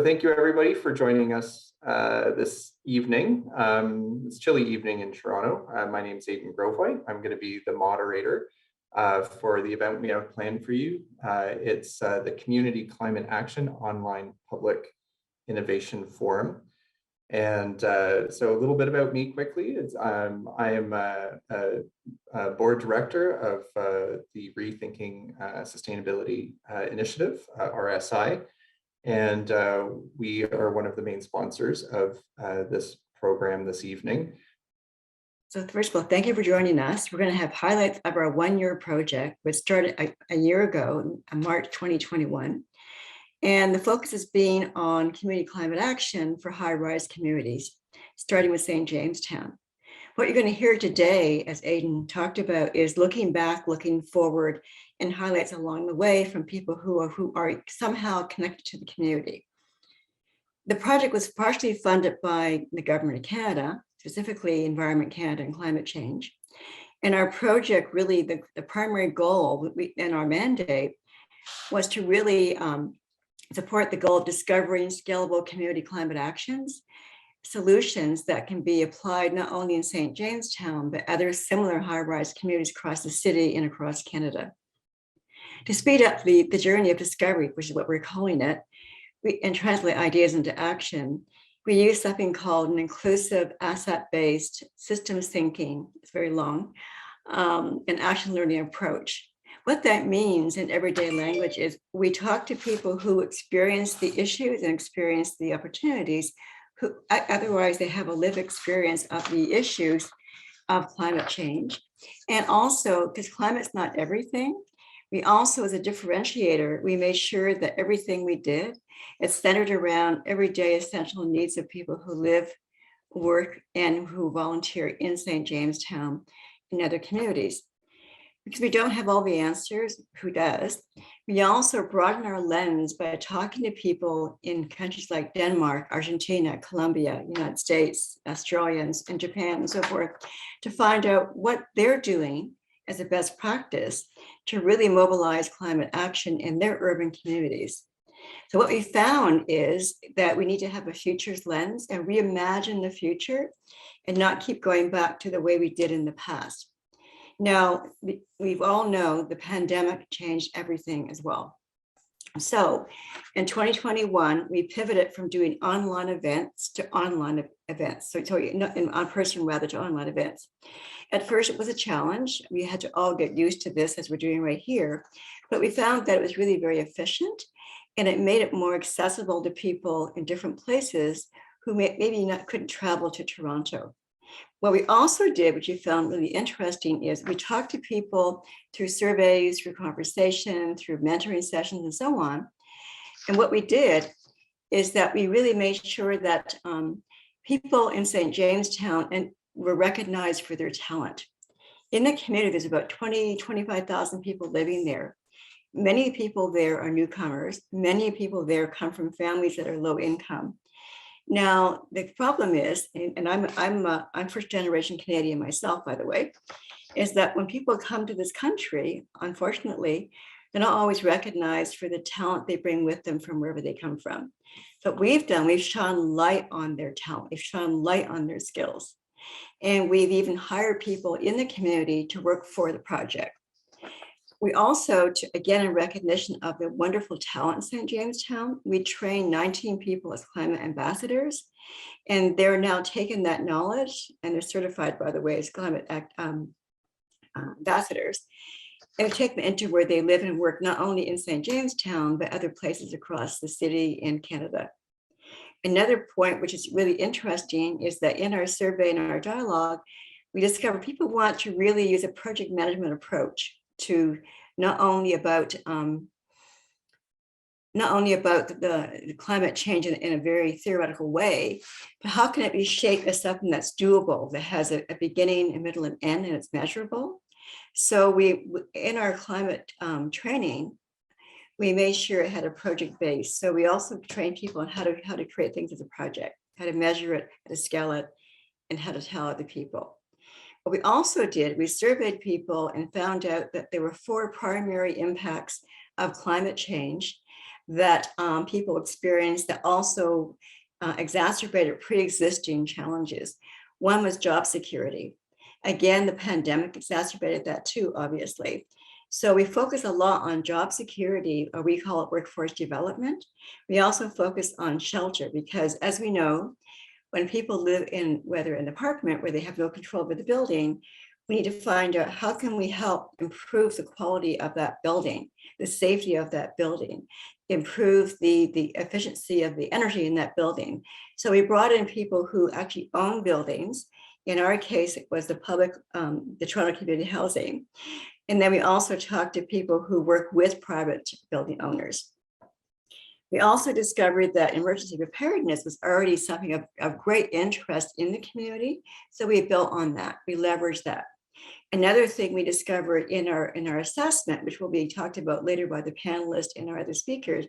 So thank you everybody for joining us this evening. It's a chilly evening in Toronto. My name is Aidan Grovewhite. I'm going to be the moderator for the event we have planned for you. It's the Community Climate Action Online Public Innovation Forum. And so a little bit about me quickly. I am a board director of the Rethinking Sustainability Initiative, RSI. And we are one of the main sponsors of this program this evening. So first of all, thank you for joining us. We're going to have highlights of our one-year project, which started a year ago, in March 2021. And the focus is being on community climate action for high-rise communities, starting with St. Jamestown. What you're going to hear today, as Aidan talked about, is looking back, looking forward, and highlights along the way from people who are somehow connected to the community. The project was partially funded by the Government of Canada, specifically Environment Canada and Climate Change. And our project, really, the primary goal and our mandate was to really support the goal of discovering scalable community climate actions, solutions that can be applied not only in St. Jamestown, but other similar high-rise communities across the city and across Canada. To speed up the journey of discovery, which is what we're calling it, and translate ideas into action, we use something called an inclusive asset-based systems thinking, it's very long, an action learning approach. What that means in everyday language is we talk to people who experience the issues and experience the opportunities, who otherwise they have a lived experience of the issues of climate change. And also, because climate's not everything, we also, as a differentiator, we made sure that everything we did, it's centered around everyday essential needs of people who live, work, and who volunteer in St. Jamestown and other communities. Because we don't have all the answers, who does? We also broaden our lens by talking to people in countries like Denmark, Argentina, Colombia, United States, Australians, and Japan, and so forth, to find out what they're doing as a best practice to really mobilize climate action in their urban communities. So what we found is that we need to have a futures lens and reimagine the future and not keep going back to the way we did in the past. Now, we all know the pandemic changed everything as well. So in 2021, we pivoted from doing online events to online events. So in person rather to online events. At first, it was a challenge. We had to all get used to this as we're doing right here, but we found that it was really very efficient and it made it more accessible to people in different places who maybe couldn't travel to Toronto. What we also did, which we found really interesting, is we talked to people through surveys, through conversation, through mentoring sessions, and so on. And what we did is that we really made sure that people in St. Jamestown were recognized for their talent. In the community, there's about 25,000 people living there. Many people there are newcomers. Many people there come from families that are low income. Now, the problem is, and I'm first generation Canadian myself, by the way, is that when people come to this country, unfortunately, they're not always recognized for the talent they bring with them from wherever they come from. So what we've done, we've shone light on their talent, we've shone light on their skills. And we've even hired people in the community to work for the project. We also, again, in recognition of the wonderful talent in St. Jamestown, we trained 19 people as climate ambassadors, and they're now taking that knowledge, and they're certified, by the way, as climate ambassadors, and we take them into where they live and work, not only in St. Jamestown, but other places across the city in Canada. Another point, which is really interesting, is that in our survey and our dialogue, we discovered people want to really use a project management approach to not only about the climate change in a very theoretical way, but how can it be shaped as something that's doable, that has a beginning, a middle, and end, and it's measurable. So we, in our climate training, we made sure it had a project base. So we also train people on how to create things as a project, how to measure it, how to scale it, and how to tell other people. What we also did, we surveyed people and found out that there were 4 primary impacts of climate change that people experienced that also exacerbated pre-existing challenges. One was job security. Again, the pandemic exacerbated that too, obviously. So we focus a lot on job security, or we call it workforce development. We also focus on shelter because, as we know, when people live in, whether an apartment where they have no control over the building, we need to find out how can we help improve the quality of that building, the safety of that building, improve the efficiency of the energy in that building. So we brought in people who actually own buildings. In our case, it was the Toronto Community Housing. And then we also talked to people who work with private building owners. We also discovered that emergency preparedness was already something of great interest in the community. So we built on that, we leveraged that. Another thing we discovered in our assessment, which will be talked about later by the panelists and our other speakers,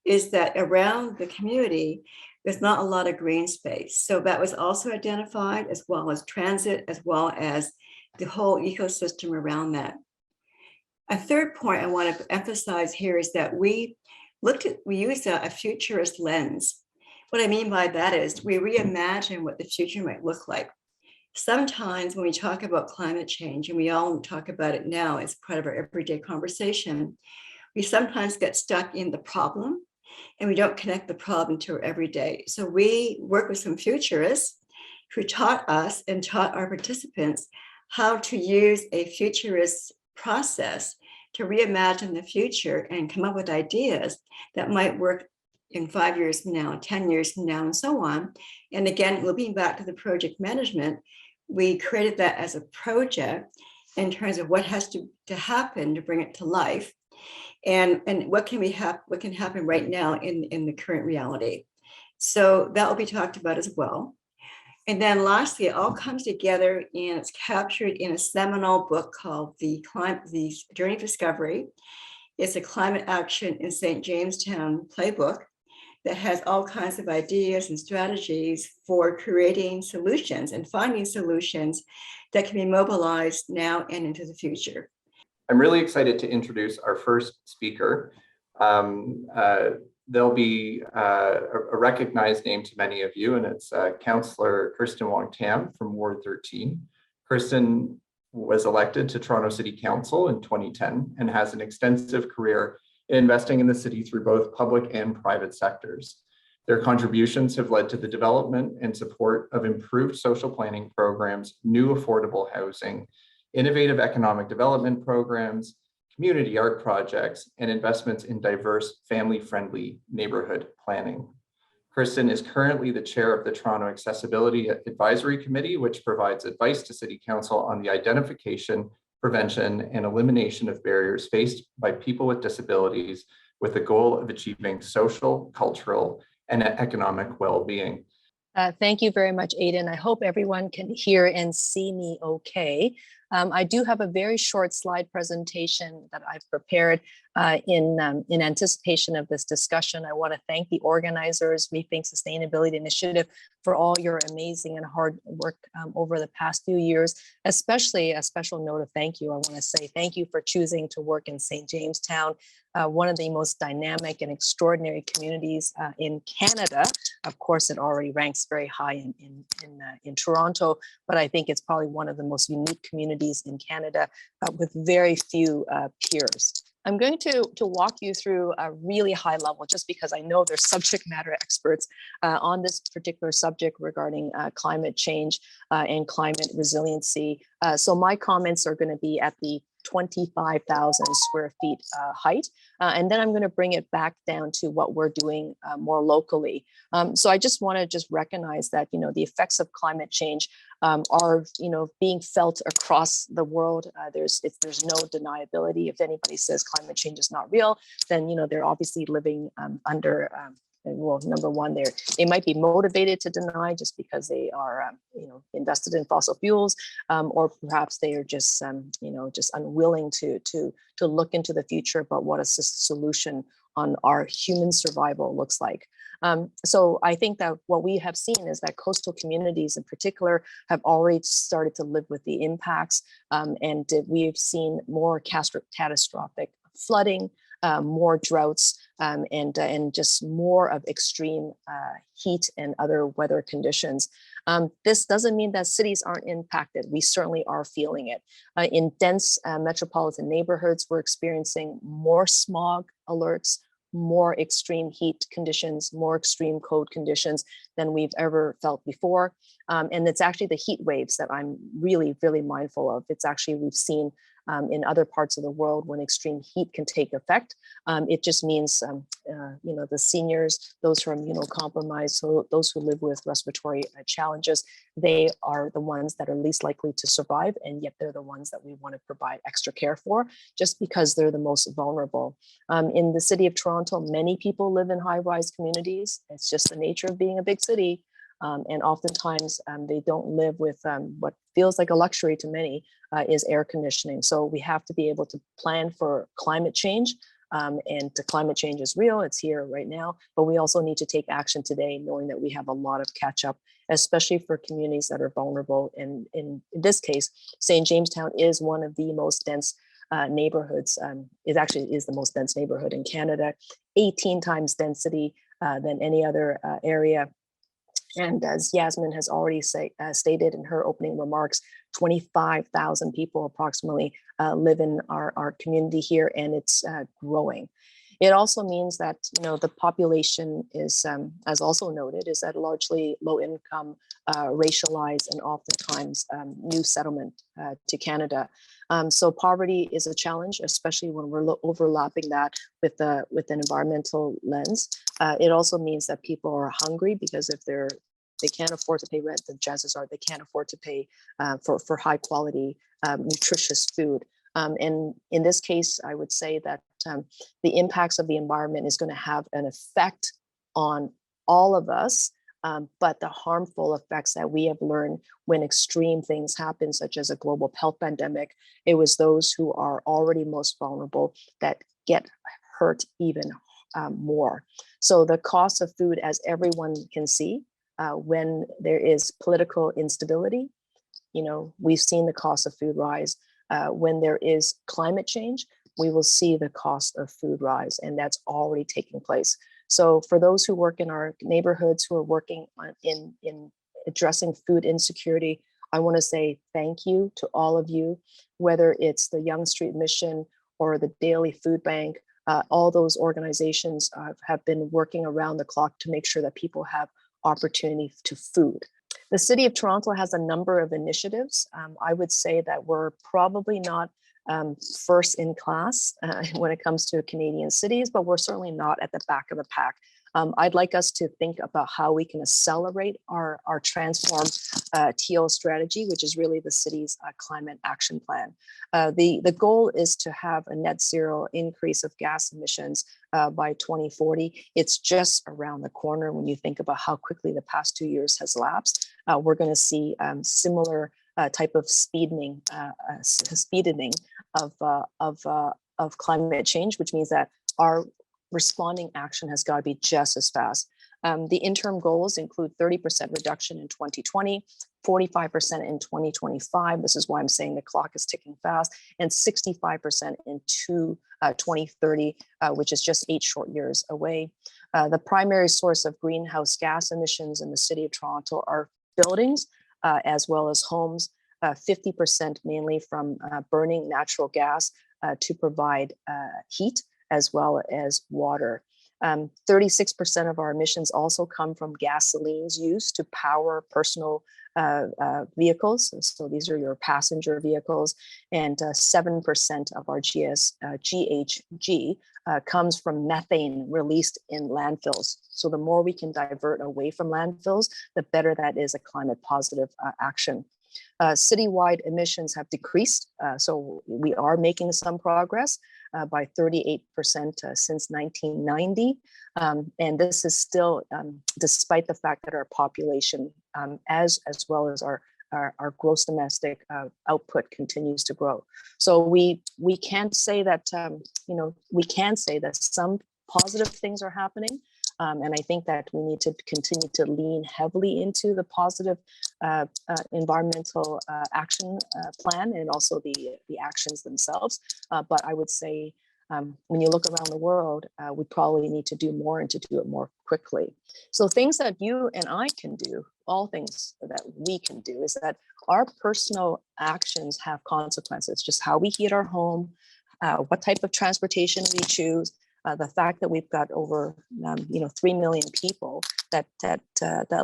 is that around the community, there's not a lot of green space. So that was also identified, as well as transit, as well as the whole ecosystem around that. A third point I want to emphasize here is that we used a futurist lens. What I mean by that is we reimagine what the future might look like. Sometimes when we talk about climate change, and we all talk about it now as part of our everyday conversation, we sometimes get stuck in the problem and we don't connect the problem to our everyday. So we work with some futurists who taught us and taught our participants how to use a futurist process to reimagine the future and come up with ideas that might work in 5 years from now, 10 years from now, and so on. And again, looping back to the project management, we created that as a project in terms of what has to happen to bring it to life, and what can happen right now in the current reality. So that will be talked about as well. And then lastly, it all comes together and it's captured in a seminal book called The Journey of Discovery. It's a climate action in St. Jamestown playbook that has all kinds of ideas and strategies for creating solutions and finding solutions that can be mobilized now and into the future. I'm really excited to introduce our first speaker. There'll be a recognized name to many of you, and it's Councillor Kirsten Wong-Tam from Ward 13. Kirsten was elected to Toronto City Council in 2010 and has an extensive career in investing in the city through both public and private sectors. Their contributions have led to the development and support of improved social planning programs, new affordable housing, innovative economic development programs, community art projects, and investments in diverse, family-friendly neighborhood planning. Kirsten is currently the chair of the Toronto Accessibility Advisory Committee, which provides advice to City Council on the identification, prevention, and elimination of barriers faced by people with disabilities with the goal of achieving social, cultural, and economic well-being. Thank you very much, Aidan. I hope everyone can hear and see me okay. I do have a very short slide presentation that I've prepared in anticipation of this discussion. I want to thank the organizers, Rethink Sustainability Initiative, for all your amazing and hard work over the past few years, especially a special note of thank you. I want to say thank you for choosing to work in St. Jamestown, one of the most dynamic and extraordinary communities in Canada. Of course, it already ranks very high in Toronto, but I think it's probably one of the most unique communities in Canada with very few peers. I'm going to walk you through a really high level, just because I know there's subject matter experts on this particular subject regarding climate change and climate resiliency. So my comments are going to be at the 25,000 square feet height. And then I'm going to bring it back down to what we're doing more locally. So I just want to recognize that, the effects of climate change are, being felt across the world. There's no deniability. If anybody says climate change is not real, then, they're obviously living under well, number one, they might be motivated to deny just because they are, invested in fossil fuels, or perhaps they are just unwilling to look into the future about what a solution on our human survival looks like. So I think that what we have seen is that coastal communities in particular have already started to live with the impacts, and we've seen more catastrophic flooding, more droughts, and just more of extreme heat and other weather conditions. This doesn't mean that cities aren't impacted. We certainly are feeling it. In dense metropolitan neighborhoods, we're experiencing more smog alerts, more extreme heat conditions, more extreme cold conditions than we've ever felt before. And it's actually the heat waves that I'm really, really mindful of. It's actually, we've seen in other parts of the world when extreme heat can take effect. It just means, the seniors, those who are immunocompromised, so those who live with respiratory challenges, they are the ones that are least likely to survive, and yet they're the ones that we want to provide extra care for, just because they're the most vulnerable. In the city of Toronto, many people live in high-rise communities. It's just the nature of being a big city. And oftentimes they don't live with what feels like a luxury to many is air conditioning. So we have to be able to plan for climate change. And the climate change is real, it's here right now, but we also need to take action today, knowing that we have a lot of catch up, especially for communities that are vulnerable. And in this case, St. Jamestown is one of the most dense neighborhoods. It actually is the most dense neighborhood in Canada, 18 times density than any other area. And as Yasmin has already stated in her opening remarks, 25,000 people approximately live in our community here, and it's growing. It also means that the population is, as also noted, is at largely low income, racialized, and oftentimes new settlement to Canada. So poverty is a challenge, especially when we're overlapping that with an environmental lens. It also means that people are hungry, because if they can't afford to pay rent, the chances are they can't afford to pay for high quality, nutritious food. And in this case, I would say that the impacts of the environment is going to have an effect on all of us, but the harmful effects that we have learned when extreme things happen, such as a global health pandemic, it was those who are already most vulnerable that get hurt even more. So the cost of food, as everyone can see, when there is political instability, we've seen the cost of food rise. When there is climate change, we will see the cost of food rise, and that's already taking place. So for those who work in our neighborhoods, who are working in addressing food insecurity, I want to say thank you to all of you, whether it's the Yonge Street Mission or the Daily Food Bank. All those organizations have been working around the clock to make sure that people have opportunity to food. The City of Toronto has a number of initiatives. I would say that we're probably not first in class when it comes to Canadian cities, but we're certainly not at the back of the pack. I'd like us to think about how we can accelerate our Transform TL strategy, which is really the city's climate action plan. The goal is to have a net zero increase of gas emissions by 2040. It's just around the corner when you think about how quickly the past 2 years has lapsed. We're going to see similar type of speedening of climate change, which means that our responding action has got to be just as fast. The interim goals include 30% reduction in 2020, 45% in 2025. This is why I'm saying the clock is ticking fast, and 65% in 2030, which is just 8 short years away. The primary source of greenhouse gas emissions in the City of Toronto are buildings as well as homes, 50% mainly from burning natural gas to provide heat as well as water. 36% of our emissions also come from gasoline's used to power personal vehicles. So these are your passenger vehicles, and 7% of our GHG comes from methane released in landfills. So the more we can divert away from landfills, the better that is a climate positive action. Citywide emissions have decreased, so we are making some progress by 38% since 1990. And this is still despite the fact that our population, as well as our gross domestic output continues to grow. So we can't say that, we can say that some positive things are happening. And I think that we need to continue to lean heavily into the positive environmental action plan and also the actions themselves. But I would say When you look around the world, we probably need to do more and to do it more quickly. So things that you and I can do, all things that we can do, is that our personal actions have consequences. Just how we heat our home, what type of transportation we choose, the fact that we've got over 3 million people that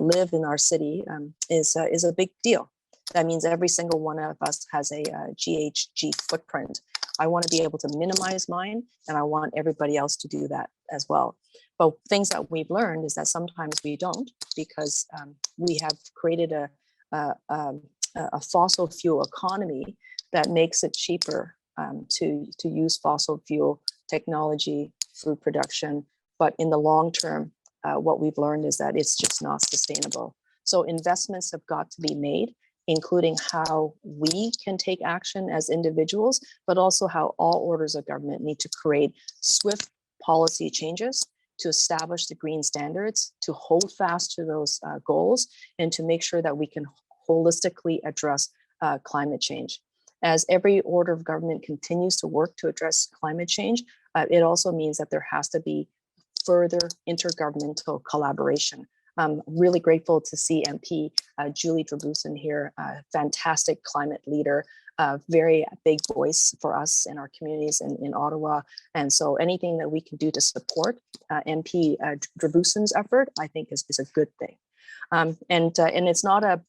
live in our city is a big deal. That means every single one of us has a GHG footprint. I want to be able to minimize mine, and I want everybody else to do that as well. But things that we've learned is that sometimes we don't, because we have created a fossil fuel economy that makes it cheaper to use fossil fuel technology, food production. But in the long term, what we've learned is that it's just not sustainable. So investments have got to be made, including how we can take action as individuals, but also how all orders of government need to create swift policy changes to establish the green standards, to hold fast to those goals, and to make sure that we can holistically address climate change. As every order of government continues to work to address climate change, it also means that there has to be further intergovernmental collaboration. I'm really grateful to see MP Julie Drabusin here, a fantastic climate leader, a very big voice for us in our communities in Ottawa. And so anything that we can do to support MP Drabusin's effort, I think is a good thing. And it's not a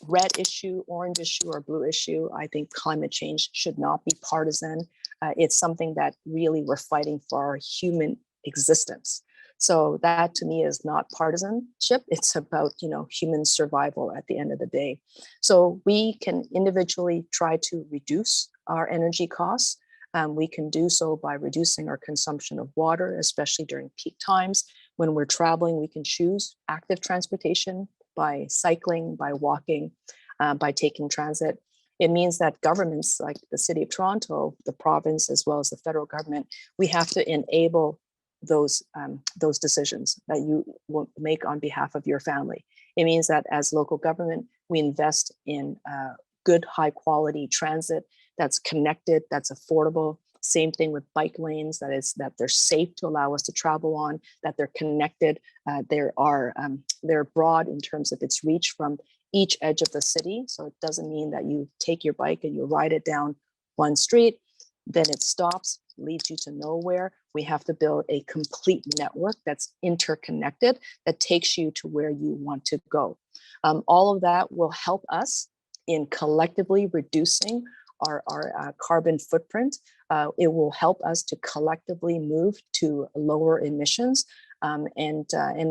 red issue, orange issue, or blue issue. I think climate change should not be partisan. It's something that really we're fighting for our human existence. So that to me is not partisanship. It's about, human survival at the end of the day. So we can individually try to reduce our energy costs. We can do so by reducing our consumption of water, especially during peak times. When we're traveling, we can choose active transportation by cycling, by walking, by taking transit. It means that governments like the City of Toronto, the province, as well as the federal government, we have to enable those decisions that you will make on behalf of your family. It means that as local government, we invest in good, high quality transit that's connected, that's affordable. Same thing with bike lanes, that they're safe to allow us to travel on, that they're connected, they're broad in terms of its reach from each edge of the city. So it doesn't mean that you take your bike and you ride it down one street, then it stops, leads you to nowhere. We have to build a complete network that's interconnected, that takes you to where you want to go. All of that will help us in collectively reducing our carbon footprint. It will help us to collectively move to lower emissions. And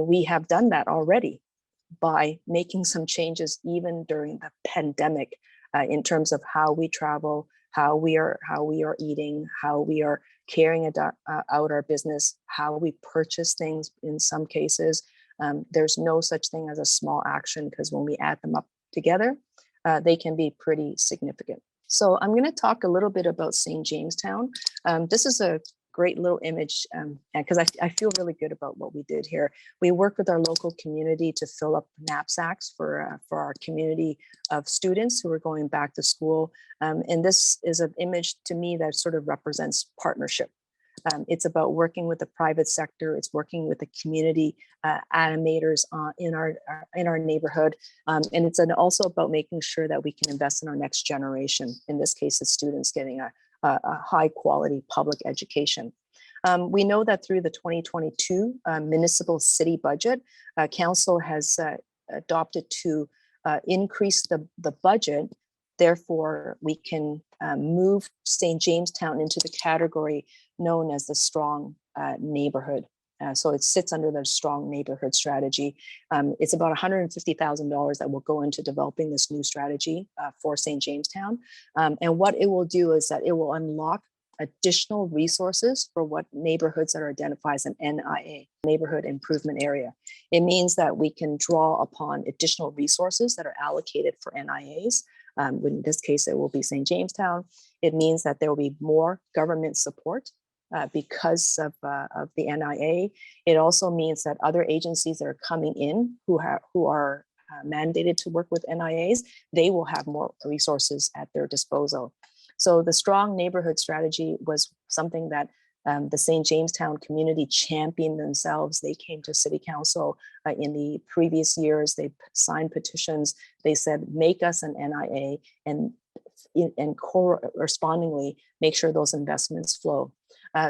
we have done that already by making some changes even during the pandemic in terms of how we travel, how we are eating, how we are carrying out our business, how we purchase things in some cases. There's no such thing as a small action, because when we add them up together, they can be pretty significant. So I'm going to talk a little bit about St. Jamestown. This is a great little image because I feel really good about what we did here. We worked with our local community to fill up knapsacks for our community of students who are going back to school. And this is an image to me that sort of represents partnership. It's about working with the private sector. It's working with the community animators in our neighborhood. And it's also about making sure that we can invest in our next generation. In this case, it's students getting a high quality public education. We know that through the 2022 municipal city budget, council has adopted to increase the budget. Therefore, we can move St. Jamestown into the category known as the strong neighborhood. So it sits under the strong neighborhood strategy. It's about $150,000 that will go into developing this new strategy for St. Jamestown. And what it will do is that it will unlock additional resources for what neighborhoods that are identified as an NIA, neighborhood improvement area. It means that we can draw upon additional resources that are allocated for NIAs. In this case, it will be St. Jamestown. It means that there will be more government support because of the NIA. It also means that other agencies that are coming in who are mandated to work with NIAs, they will have more resources at their disposal. So the strong neighborhood strategy was something that The St. Jamestown community championed themselves. They came to City Council in the previous years. They signed petitions. They said, make us an NIA, and correspondingly make sure those investments flow.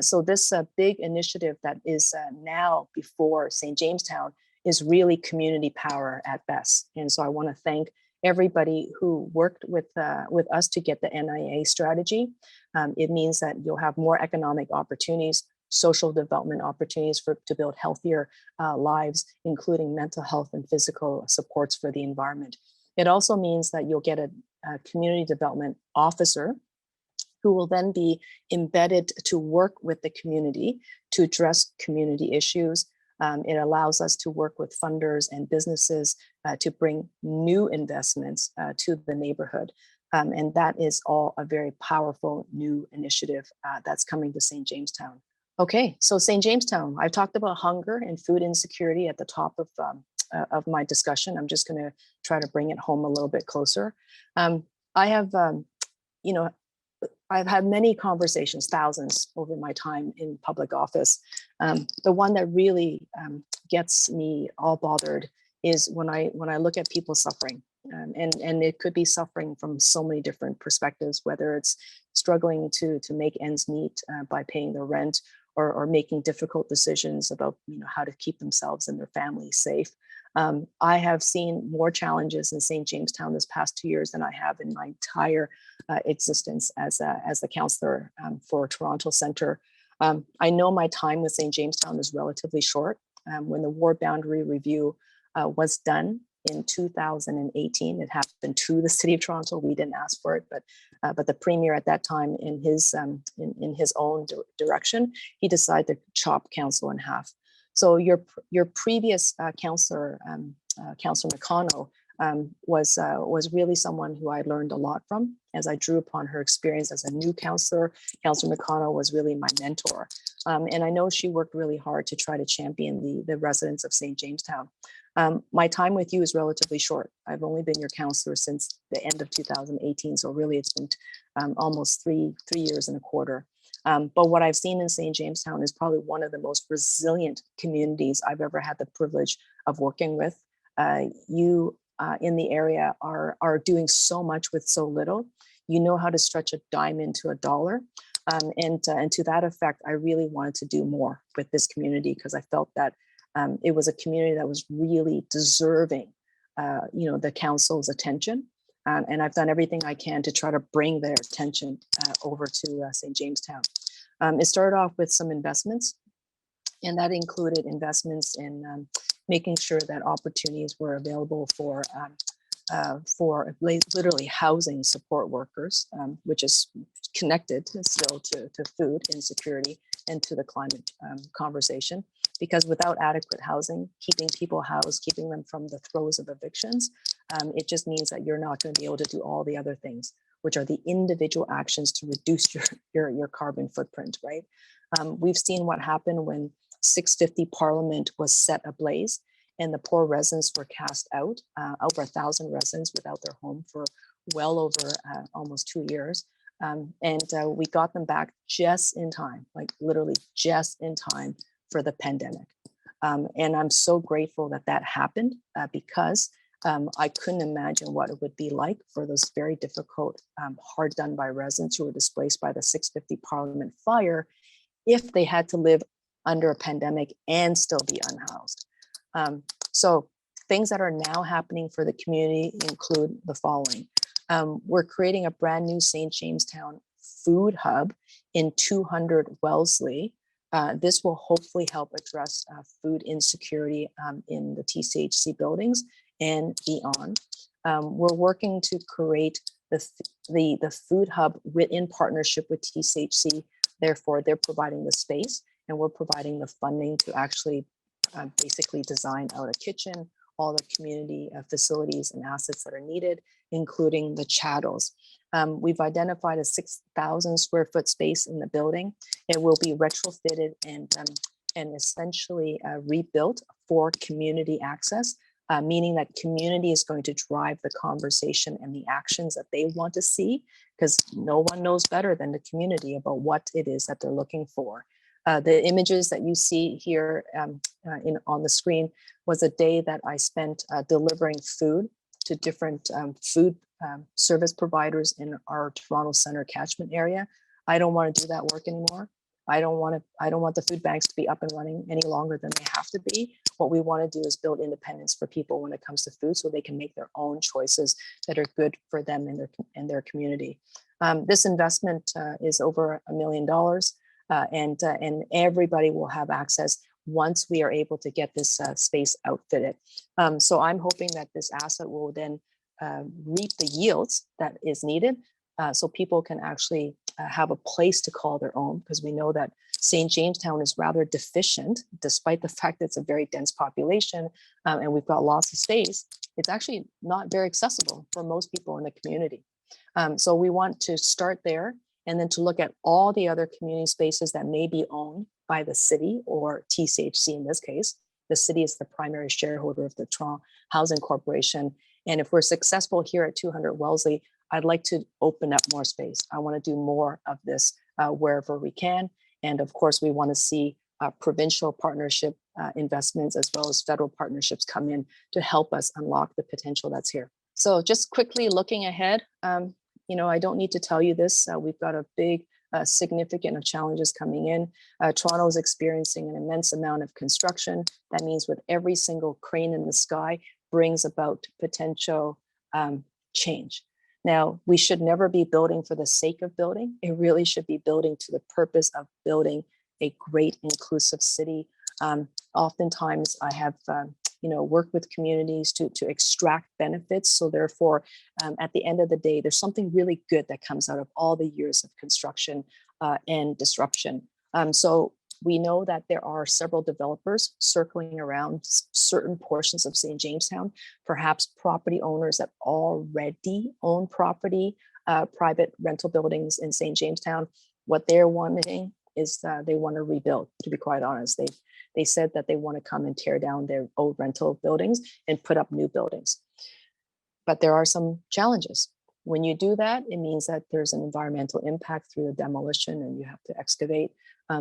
So this big initiative that is now before St. Jamestown is really community power at best. And so I want to thank everybody who worked with us to get the NIA strategy. It means that you'll have more economic opportunities, social development opportunities to build healthier lives, including mental health and physical supports for the environment. It also means that you'll get a community development officer who will then be embedded to work with the community to address community issues. It allows us to work with funders and businesses to bring new investments to the neighborhood. And that is all a very powerful new initiative that's coming to St. Jamestown. Okay, so St. Jamestown, I've talked about hunger and food insecurity at the top of my discussion. I'm just going to try to bring it home a little bit closer. I have, I've had many conversations, thousands over my time in public office. The one that really gets me all bothered is when I look at people suffering, and it could be suffering from so many different perspectives, whether it's struggling to make ends meet by paying their rent, or making difficult decisions about how to keep themselves and their families safe. I have seen more challenges in St. Jamestown this past 2 years than I have in my entire existence as the councillor for Toronto Centre. I know my time with St. Jamestown is relatively short. When the ward boundary review was done in 2018, it happened to the City of Toronto. We didn't ask for it, but the Premier at that time, in his own direction, he decided to chop council in half. So your previous councillor, Councillor McConnell, was really someone who I learned a lot from as I drew upon her experience as a new councillor. Councillor McConnell was really my mentor. And I know she worked really hard to try to champion the residents of St. Jamestown. My time with you is relatively short. I've only been your councillor since the end of 2018. So really it's been almost three years and a quarter. But what I've seen in St. Jamestown is probably one of the most resilient communities I've ever had the privilege of working with. You in the area are doing so much with so little. You know how to stretch a dime into a dollar. And to that effect, I really wanted to do more with this community because I felt that it was a community that was really deserving, the council's attention. And I've done everything I can to try to bring their attention over to St. Jamestown. It started off with some investments, and that included investments in making sure that opportunities were available for literally housing support workers, which is connected still to food insecurity and to the climate conversation. Because without adequate housing, keeping people housed, keeping them from the throes of evictions, it just means that you're not going to be able to do all the other things, which are the individual actions to reduce your carbon footprint, right? We've seen what happened when 650 Parliament was set ablaze and the poor residents were cast out, over 1,000 residents without their home for well over almost 2 years. And we got them back just in time, like literally just in time for the pandemic. And I'm so grateful that that happened because I couldn't imagine what it would be like for those very difficult, hard done by residents who were displaced by the 650 Parliament fire if they had to live under a pandemic and still be unhoused. So things that are now happening for the community include the following. We're creating a brand new St. Jamestown food hub in 200 Wellesley. This will hopefully help address food insecurity in the TCHC buildings and beyond. We're working to create the food hub in partnership with TCHC. Therefore, they're providing the space and we're providing the funding to actually basically design out a kitchen, all the community facilities and assets that are needed, including the chattels. We've identified a 6,000 square foot space in the building. It will be retrofitted and essentially rebuilt for community access, meaning that community is going to drive the conversation and the actions that they want to see, because no one knows better than the community about what it is that they're looking for. The images that you see here on the screen was a day that I spent delivering food to different food service providers in our Toronto Centre catchment area. I don't want to do that work anymore. I don't want the food banks to be up and running any longer than they have to be. What we want to do is build independence for people when it comes to food, so they can make their own choices that are good for them and their community. This investment is over $1 million, and everybody will have access once we are able to get this space outfitted. So I'm hoping that this asset will then reap the yields that is needed, so people can actually have a place to call their own, because we know that St. Jamestown is rather deficient, despite the fact that it's a very dense population and we've got lots of space. It's actually not very accessible for most people in the community. So we want to start there, and then to look at all the other community spaces that may be owned by the city or TCHC in this case. The city is the primary shareholder of the Toronto Housing Corporation. And if we're successful here at 200 Wellesley, I'd like to open up more space. I want to do more of this wherever we can. And of course, we want to see provincial partnership investments as well as federal partnerships come in to help us unlock the potential that's here. So just quickly looking ahead, I don't need to tell you this. We've got a big, significant challenges coming in. Toronto is experiencing an immense amount of construction. That means with every single crane in the sky brings about potential change. Now, we should never be building for the sake of building. It really should be building to the purpose of building a great inclusive city. Oftentimes I have worked with communities to extract benefits. So therefore, at the end of the day, there's something really good that comes out of all the years of construction and disruption. So we know that there are several developers circling around certain portions of St. Jamestown, perhaps property owners that already own property, private rental buildings in St. Jamestown. What they're wanting is they want to rebuild, to be quite honest. They said that they want to come and tear down their old rental buildings and put up new buildings. But there are some challenges. When you do that, it means that there's an environmental impact through the demolition and you have to excavate.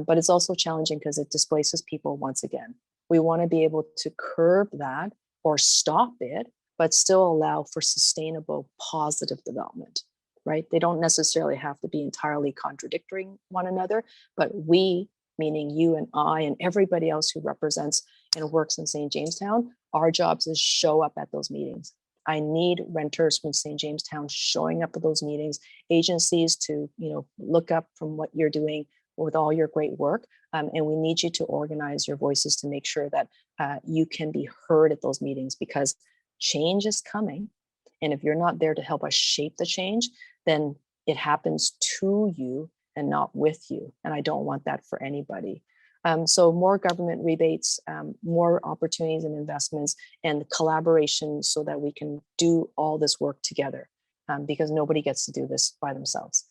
But it's also challenging because it displaces people once again. We want to be able to curb that or stop it, but still allow for sustainable, positive development, right? They don't necessarily have to be entirely contradicting one another, but we, meaning you and I and everybody else who represents and works in St. Jamestown, our jobs is show up at those meetings. I need renters from St. Jamestown showing up at those meetings, agencies to look up from what you're doing with all your great work. And we need you to organize your voices to make sure that you can be heard at those meetings, because change is coming. And if you're not there to help us shape the change, then it happens to you and not with you. And I don't want that for anybody. So more government rebates, more opportunities and investments and collaboration so that we can do all this work together, because nobody gets to do this by themselves.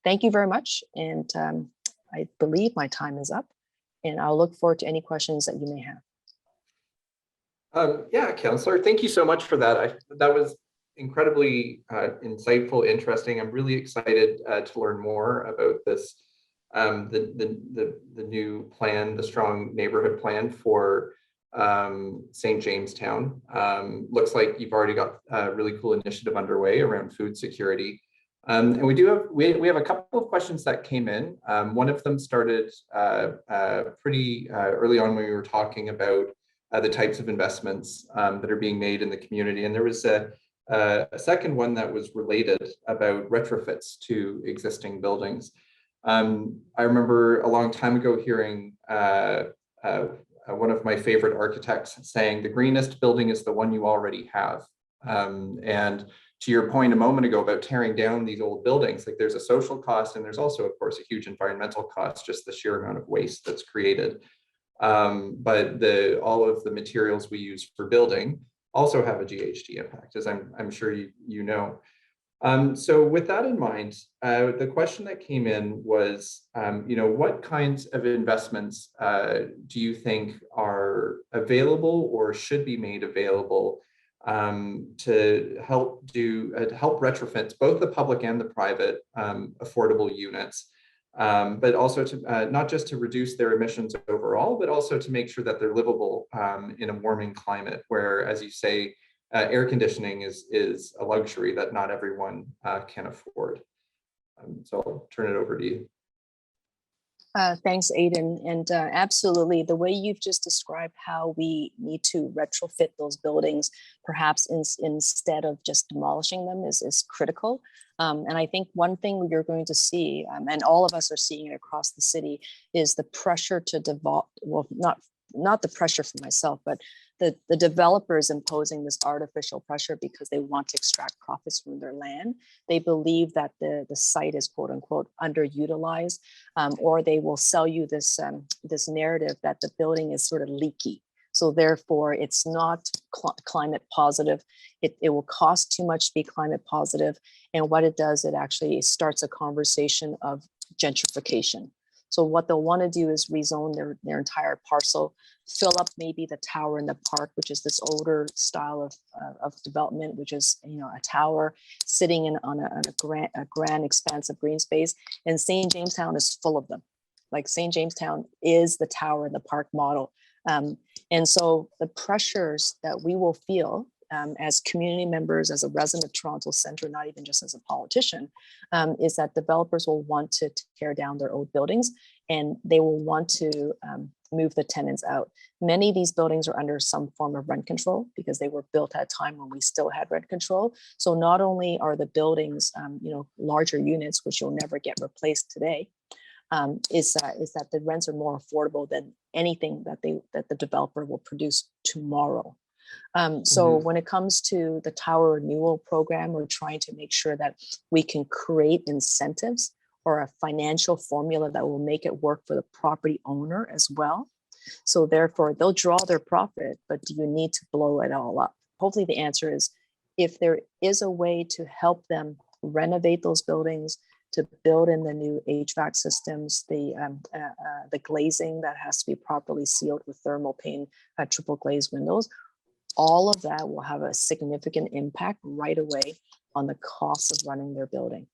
Thank you very much. And I believe my time is up, and I'll look forward to any questions that you may have. Yeah, Councillor, thank you so much for that. That was incredibly insightful, interesting. I'm really excited to learn more about this, the new plan, the strong neighborhood plan for St. Jamestown. Looks like you've already got a really cool initiative underway around food security. And we have a couple of questions that came in. One of them started pretty early on when we were talking about the types of investments that are being made in the community. And there was a second one that was related about retrofits to existing buildings. I remember a long time ago hearing one of my favorite architects saying, the greenest building is the one you already have. And to your point a moment ago about tearing down these old buildings, like there's a social cost and there's also, of course, a huge environmental cost, just the sheer amount of waste that's created. But all of the materials we use for building also have a GHG impact, as I'm sure you know. So with that in mind, the question that came in was, what kinds of investments do you think are available or should be made available to help retrofit both the public and the private affordable units but also to not just to reduce their emissions overall, but also to make sure that they're livable in a warming climate where, as you say, air conditioning is a luxury that not everyone can afford. So I'll turn it over to you. Thanks, Aidan. And absolutely, the way you've just described how we need to retrofit those buildings, perhaps instead of just demolishing them, is critical. And I think one thing you're going to see, and all of us are seeing it across the city, is the pressure to develop, well, not the pressure for myself, but the developers imposing this artificial pressure because they want to extract profits from their land. They believe that the site is quote unquote underutilized, or they will sell you this, this narrative that the building is sort of leaky. So therefore it's not climate positive. It will cost too much to be climate positive. And what it does, it actually starts a conversation of gentrification. So what they'll want to do is rezone their entire parcel, fill up maybe the tower in the park, which is this older style of development, which is, you know, a tower sitting on a grand expanse of green space. And St. Jamestown is full of them. Like St. Jamestown is the tower in the park model. And so the pressures that we will feel as community members, as a resident of Toronto Centre, not even just as a politician, is that developers will want to tear down their old buildings and they will want to move the tenants out. Many of these buildings are under some form of rent control because they were built at a time when we still had rent control. So not only are the buildings, you know, larger units, which you'll never get replaced today, is that the rents are more affordable than anything that the developer will produce tomorrow. So when it comes to the tower renewal program, we're trying to make sure that we can create incentives or a financial formula that will make it work for the property owner as well. So therefore they'll draw their profit, but do you need to blow it all up? Hopefully the answer is, if there is a way to help them renovate those buildings, to build in the new HVAC systems, the glazing that has to be properly sealed with thermal pane, triple glazed windows, all of that will have a significant impact right away on the cost of running their building.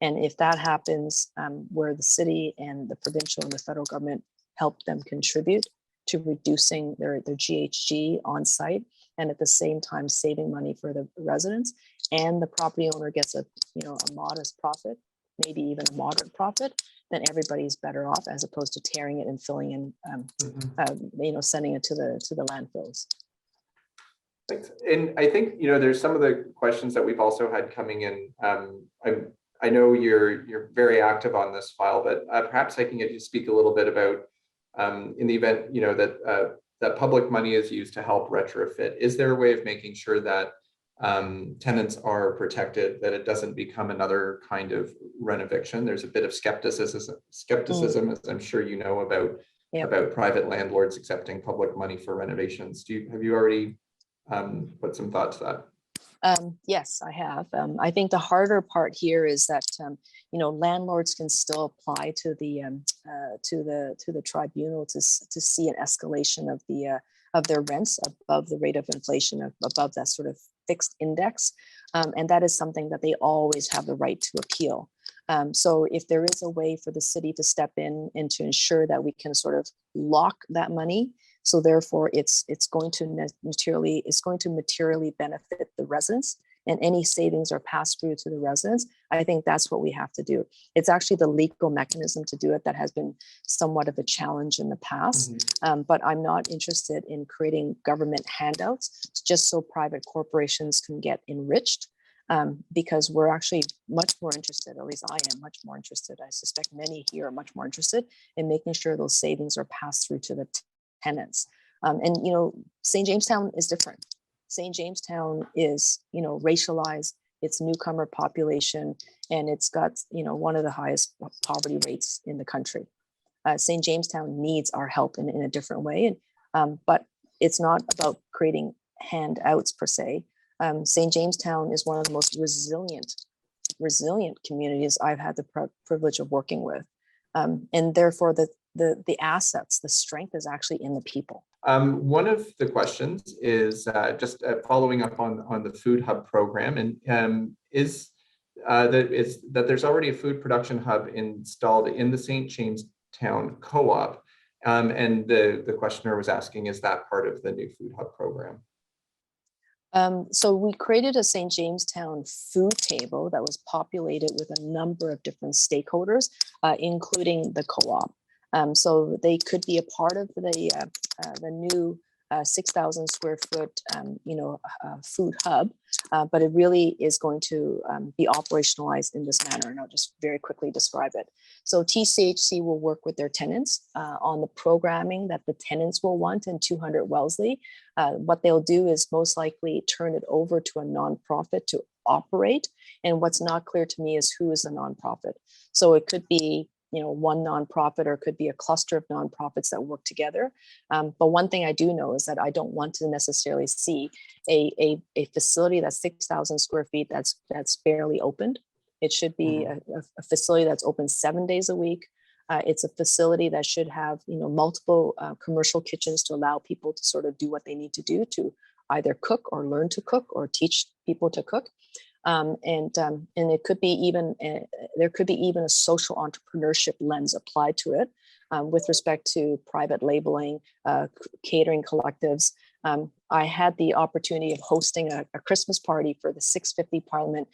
And if that happens, where the city and the provincial and the federal government help them contribute to reducing their GHG on site, and at the same time saving money for the residents, and the property owner gets a modest profit, maybe even a moderate profit, then everybody's better off, as opposed to tearing it and filling in, sending it to the landfills. Thanks. And I think, there's some of the questions that we've also had coming in. I know you're very active on this file, but perhaps I can get you to speak a little bit about in the event, that public money is used to help retrofit. Is there a way of making sure that tenants are protected, that it doesn't become another kind of renoviction? There's a bit of skepticism, as I'm sure you know, about private landlords accepting public money for renovations. Have you already put some thought to that? Yes, I have. I think the harder part here is that landlords can still apply to the tribunal to see an escalation of their rents above the rate of inflation, above that sort of fixed index, and that is something that they always have the right to appeal. So if there is a way for the city to step in and to ensure that we can sort of lock that money, so therefore it's going to materially benefit the residents, and any savings are passed through to the residents, I think that's what we have to do. It's actually the legal mechanism to do it that has been somewhat of a challenge in the past, but I'm not interested in creating government handouts just so private corporations can get enriched, because we're actually much more interested, at least I am much more interested, I suspect many here are much more interested in making sure those savings are passed through to the tenants. And St. Jamestown is different. St. Jamestown is racialized, it's newcomer population, and it's got one of the highest poverty rates in the country. St. Jamestown needs our help in a different way, and but it's not about creating handouts per se. St. Jamestown is one of the most resilient communities I've had the privilege of working with, and therefore the assets, the strength is actually in the people. One of the questions is just following up on the Food Hub program, and is that there's already a food production hub installed in the St. Jamestown Co-op. And the questioner was asking, is that part of the new food hub program? So we created a St. Jamestown food table that was populated with a number of different stakeholders, including the co-op. So they could be a part of the new 6,000 square foot, food hub, but it really is going to be operationalized in this manner. And I'll just very quickly describe it. So TCHC will work with their tenants on the programming that the tenants will want in 200 Wellesley. What they'll do is most likely turn it over to a nonprofit to operate. And what's not clear to me is who is the nonprofit. So it could be one nonprofit, or it could be a cluster of nonprofits that work together. But one thing I do know is that I don't want to necessarily see a facility that's 6,000 square feet that's barely opened. It should be a facility that's open 7 days a week. It's a facility that should have multiple commercial kitchens to allow people to sort of do what they need to do to either cook or learn to cook or teach people to cook. And it could be even there could be even a social entrepreneurship lens applied to it with respect to private labeling, catering collectives. I had the opportunity of hosting a Christmas party for the 650 Parliament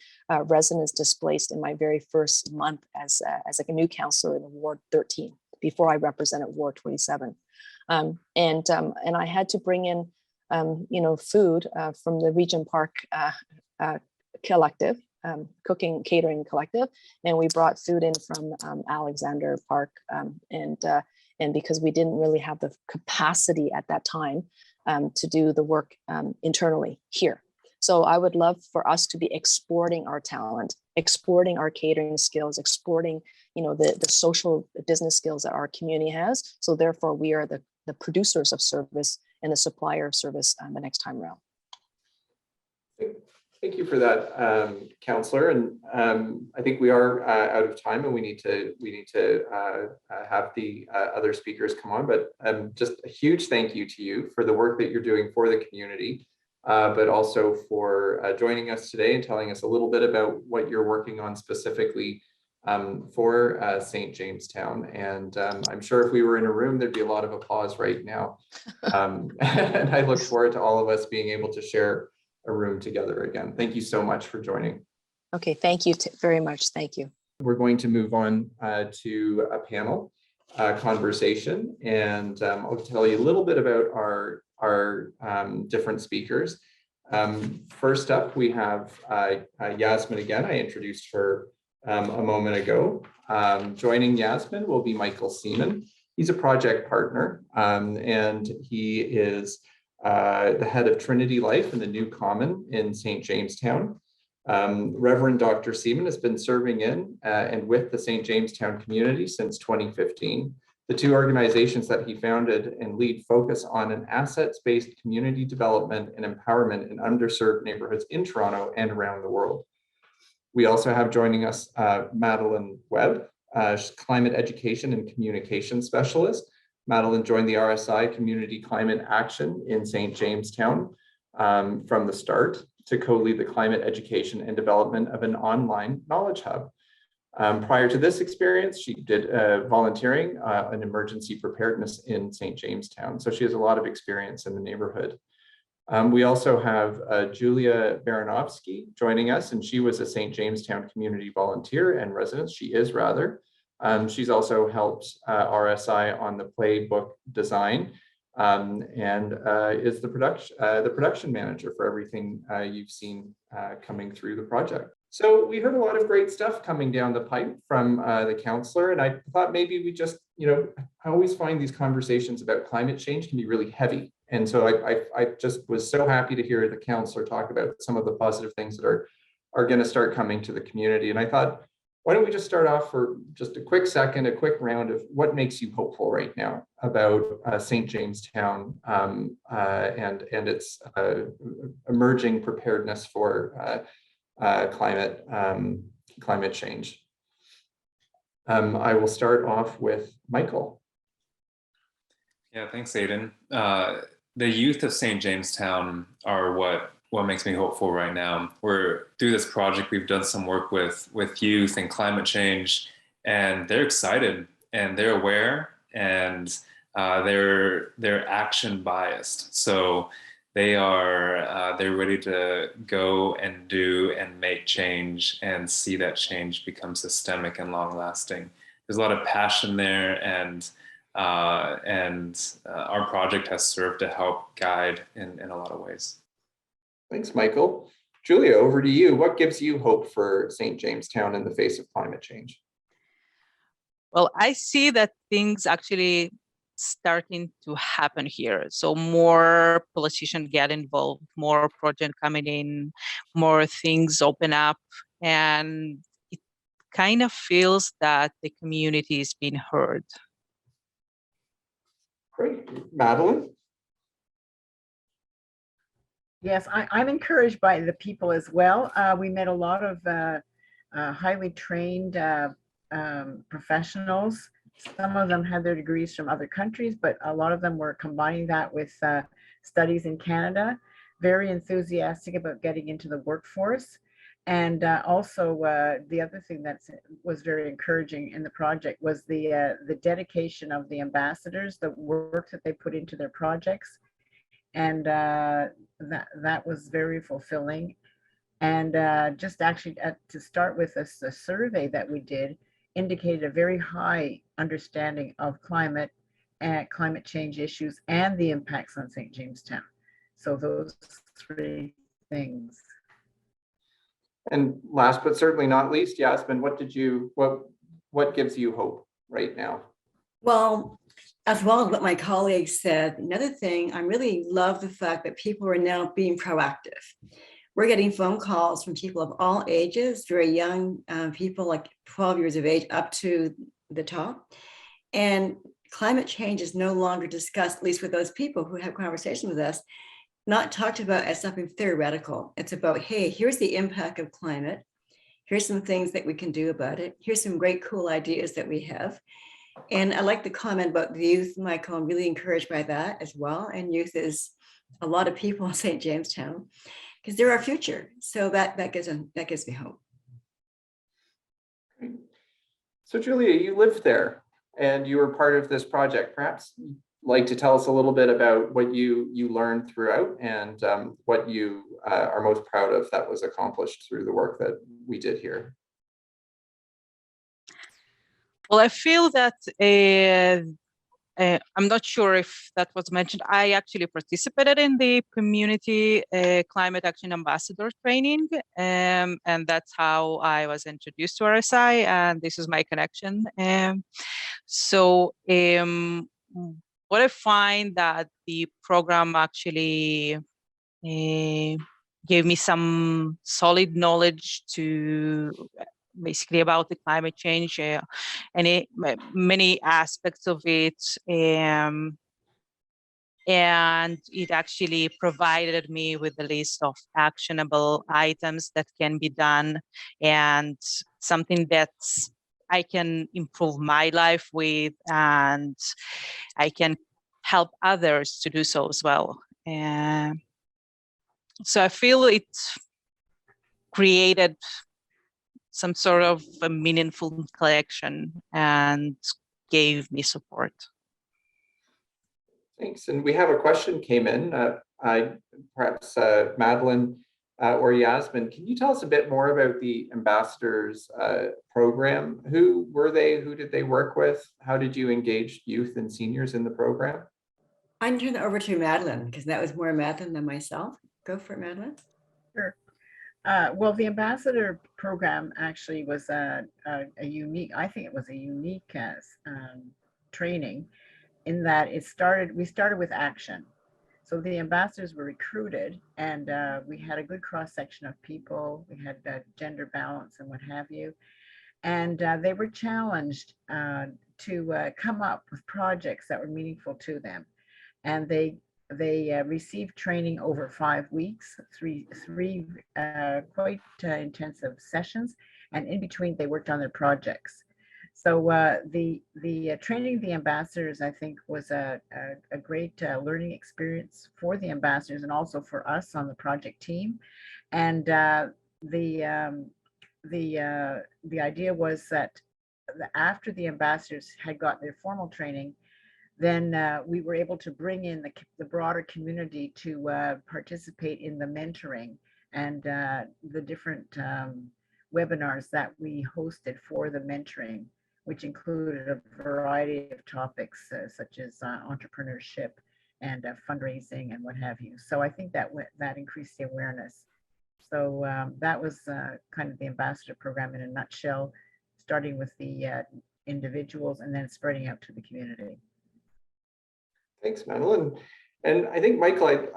residents displaced in my very first month as like a new councillor in Ward 13 before I represented Ward 27, and I had to bring in food from the Regent Park collective, cooking catering collective, and we brought food in from Alexander Park, and because we didn't really have the capacity at that time to do the work internally here. So I would love for us to be exporting our talent, exporting our catering skills, exporting the social business skills that our community has. So therefore we are the producers of service and the supplier of service the next time around. Thank you for that, Councillor. And I think we are out of time, and we need to have the other speakers come on. But just a huge thank you to you for the work that you're doing for the community, but also for joining us today and telling us a little bit about what you're working on specifically for St. Jamestown. And I'm sure if we were in a room, there'd be a lot of applause right now. And I look forward to all of us being able to share a room together again. Thank you so much for joining. Okay, thank you very much. Thank you. We're going to move on to a panel conversation, and I'll tell you a little bit about our different speakers. First up, we have Yasmin again. I introduced her a moment ago. Joining Yasmin will be Michael Seaman. He's a project partner, and he is the head of Trinity Life in the New Common in St. Jamestown. Reverend Dr. Seaman has been serving in and with the St. Jamestown community since 2015. The two organizations that he founded and lead focus on an assets-based community development and empowerment in underserved neighborhoods in Toronto and around the world. We also have joining us Madeline Webb, climate education and communication specialist. Madeline joined the RSI Community Climate Action in St. Jamestown from the start to co-lead the climate education and development of an online knowledge hub. Prior to this experience, she did volunteering in emergency preparedness in St. Jamestown. So she has a lot of experience in the neighborhood. We also have Julia Baranovsky joining us, and she was a St. Jamestown community volunteer and resident. She is rather. She's also helped RSI on the playbook design and is the production manager for everything you've seen coming through the project. So we heard a lot of great stuff coming down the pipe from the councillor, and I thought maybe we just, I always find these conversations about climate change can be really heavy. And so I just was so happy to hear the councillor talk about some of the positive things that are going to start coming to the community. And I thought, why don't we just start off for just a quick second, a quick round of what makes you hopeful right now about St. Jamestown and its emerging preparedness for climate change. I will start off with Michael. Yeah, thanks, Aidan. The youth of St. Jamestown are what what makes me hopeful right now. We're through this project, we've done some work with youth and climate change, and they're excited and they're aware, and they're action biased. So they're ready to go and do and make change and see that change become systemic and long lasting. There's a lot of passion there, and our project has served to help guide in a lot of ways. Thanks, Michael. Julia, over to you. What gives you hope for St. Jamestown in the face of climate change? Well, I see that things actually starting to happen here. So more politicians get involved, more projects coming in, more things open up, and it kind of feels that the community is being heard. Great. Madeline? Yes, I'm encouraged by the people as well. We met a lot of highly trained professionals. Some of them had their degrees from other countries, but a lot of them were combining that with studies in Canada, very enthusiastic about getting into the workforce. And also the other thing that was very encouraging in the project was the dedication of the ambassadors, the work that they put into their projects. And that was very fulfilling. And just actually to start with, a survey that we did indicated a very high understanding of climate and climate change issues and the impacts on St. Jamestown. So those three things. And last but certainly not least, Yasmin, what gives you hope right now? Well, as well as what my colleagues said, another thing, I really love the fact that people are now being proactive. We're getting phone calls from people of all ages, very young people like 12 years of age up to the top. And climate change is no longer discussed, at least with those people who have conversation with us, not talked about as something theoretical. It's about, hey, here's the impact of climate. Here's some things that we can do about it. Here's some great, cool ideas that we have. And I like the comment about the youth, Michael. I'm really encouraged by that as well. And youth is a lot of people in St. Jamestown because they're our future. So that gives me hope. So Julia, you lived there and you were part of this project. Perhaps you'd like to tell us a little bit about what you learned throughout and what you are most proud of that was accomplished through the work that we did here. Well, I feel that I'm not sure if that was mentioned. I actually participated in the community climate action ambassador training, and that's how I was introduced to RSI, and this is my connection. So what I find that the program actually gave me some solid knowledge to basically about the climate change and many aspects of it, and it actually provided me with a list of actionable items that can be done and something that I can improve my life with, and I can help others to do so as well. And so I feel it created some sort of a meaningful collection and gave me support. Thanks. And we have a question came in. Perhaps Madeline or Yasmin, can you tell us a bit more about the ambassadors program? Who were they? Who did they work with? How did you engage youth and seniors in the program? I can turn it over to Madeline because that was more Madeline than myself. Go for it, Madeline. Sure. Well, the ambassador program actually was a unique, I think it was a unique training in that we started with action. So the ambassadors were recruited and we had a good cross section of people. We had gender balance and what have you. And they were challenged to come up with projects that were meaningful to them. And they received training over 5 weeks, three quite intensive sessions, and in between they worked on their projects. So the training the ambassadors, I think, was a great learning experience for the ambassadors and also for us on the project team. And the idea was that after the ambassadors had got their formal training, then we were able to bring in the broader community to participate in the mentoring and the different webinars that we hosted for the mentoring, which included a variety of topics such as entrepreneurship and fundraising and what have you. So I think that increased the awareness. So that was kind of the ambassador program in a nutshell, starting with the individuals and then spreading out to the community. Thanks, Madeline. And I think, Michael,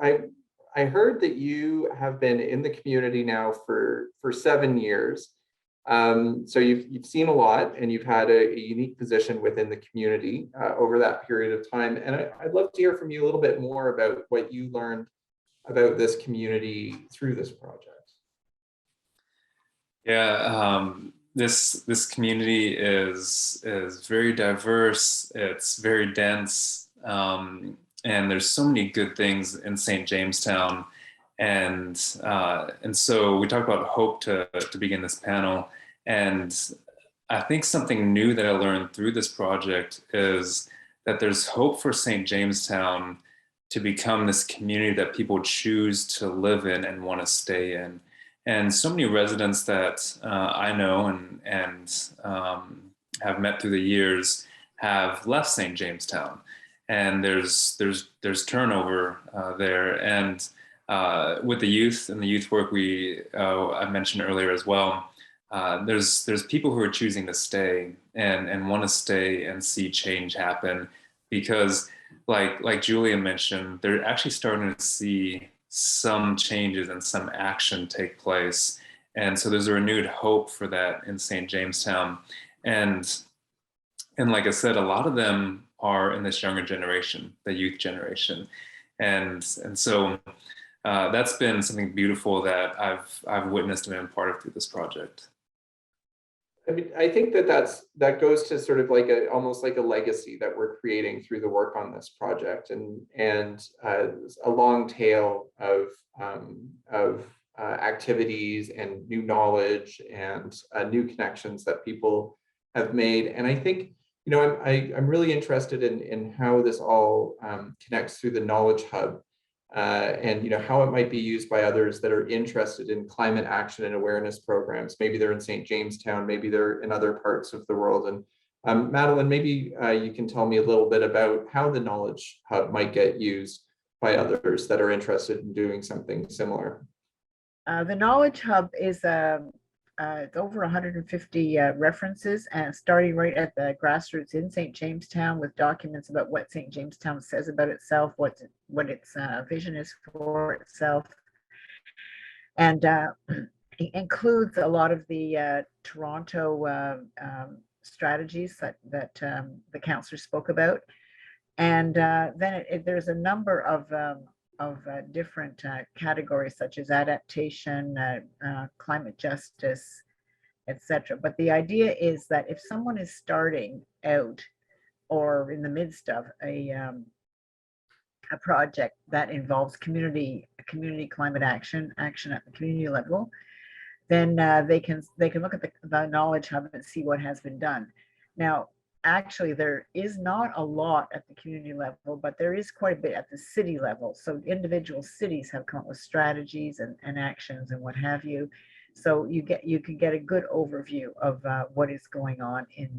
I heard that you have been in the community now for 7 years. So you've seen a lot, and you've had a unique position within the community over that period of time. And I'd love to hear from you a little bit more about what you learned about this community through this project. Yeah, this community is very diverse. It's very dense. And there's so many good things in St. Jamestown, and so we talked about hope to begin this panel, and I think something new that I learned through this project is that there's hope for St. Jamestown to become this community that people choose to live in and want to stay in. And so many residents that I know and have met through the years have left St. Jamestown. And there's turnover there, and with the youth and the youth work I mentioned earlier as well, there's people who are choosing to stay and want to stay and see change happen, because like Julia mentioned, they're actually starting to see some changes and some action take place, and so there's a renewed hope for that in St. Jamestown, and like I said, a lot of them are in this younger generation, the youth generation. And so that's been something beautiful that I've witnessed and been part of through this project. I mean, I think that goes to sort of like almost like a legacy that we're creating through the work on this project, and a long tail of activities and new knowledge and new connections that people have made. And I think, you know, I'm really interested in how this all connects through the Knowledge Hub, and, you know, how it might be used by others that are interested in climate action and awareness programs. Maybe they're in St. Jamestown, maybe they're in other parts of the world. And Madeline, maybe you can tell me a little bit about how the Knowledge Hub might get used by others that are interested in doing something similar. The Knowledge Hub is it's over 150 references, and starting right at the grassroots in St. Jamestown with documents about what St. Jamestown says about itself, what its vision is for itself, and it includes a lot of the Toronto strategies that the councillor spoke about, and then there's a number of different categories such as adaptation, climate justice, etc. But the idea is that if someone is starting out or in the midst of a project that involves community climate action at the community level, then they can look at the Knowledge Hub and see what has been done. Now, actually, there is not a lot at the community level, but there is quite a bit at the city level. So individual cities have come up with strategies and actions and what have you. So you can get a good overview of what is going on in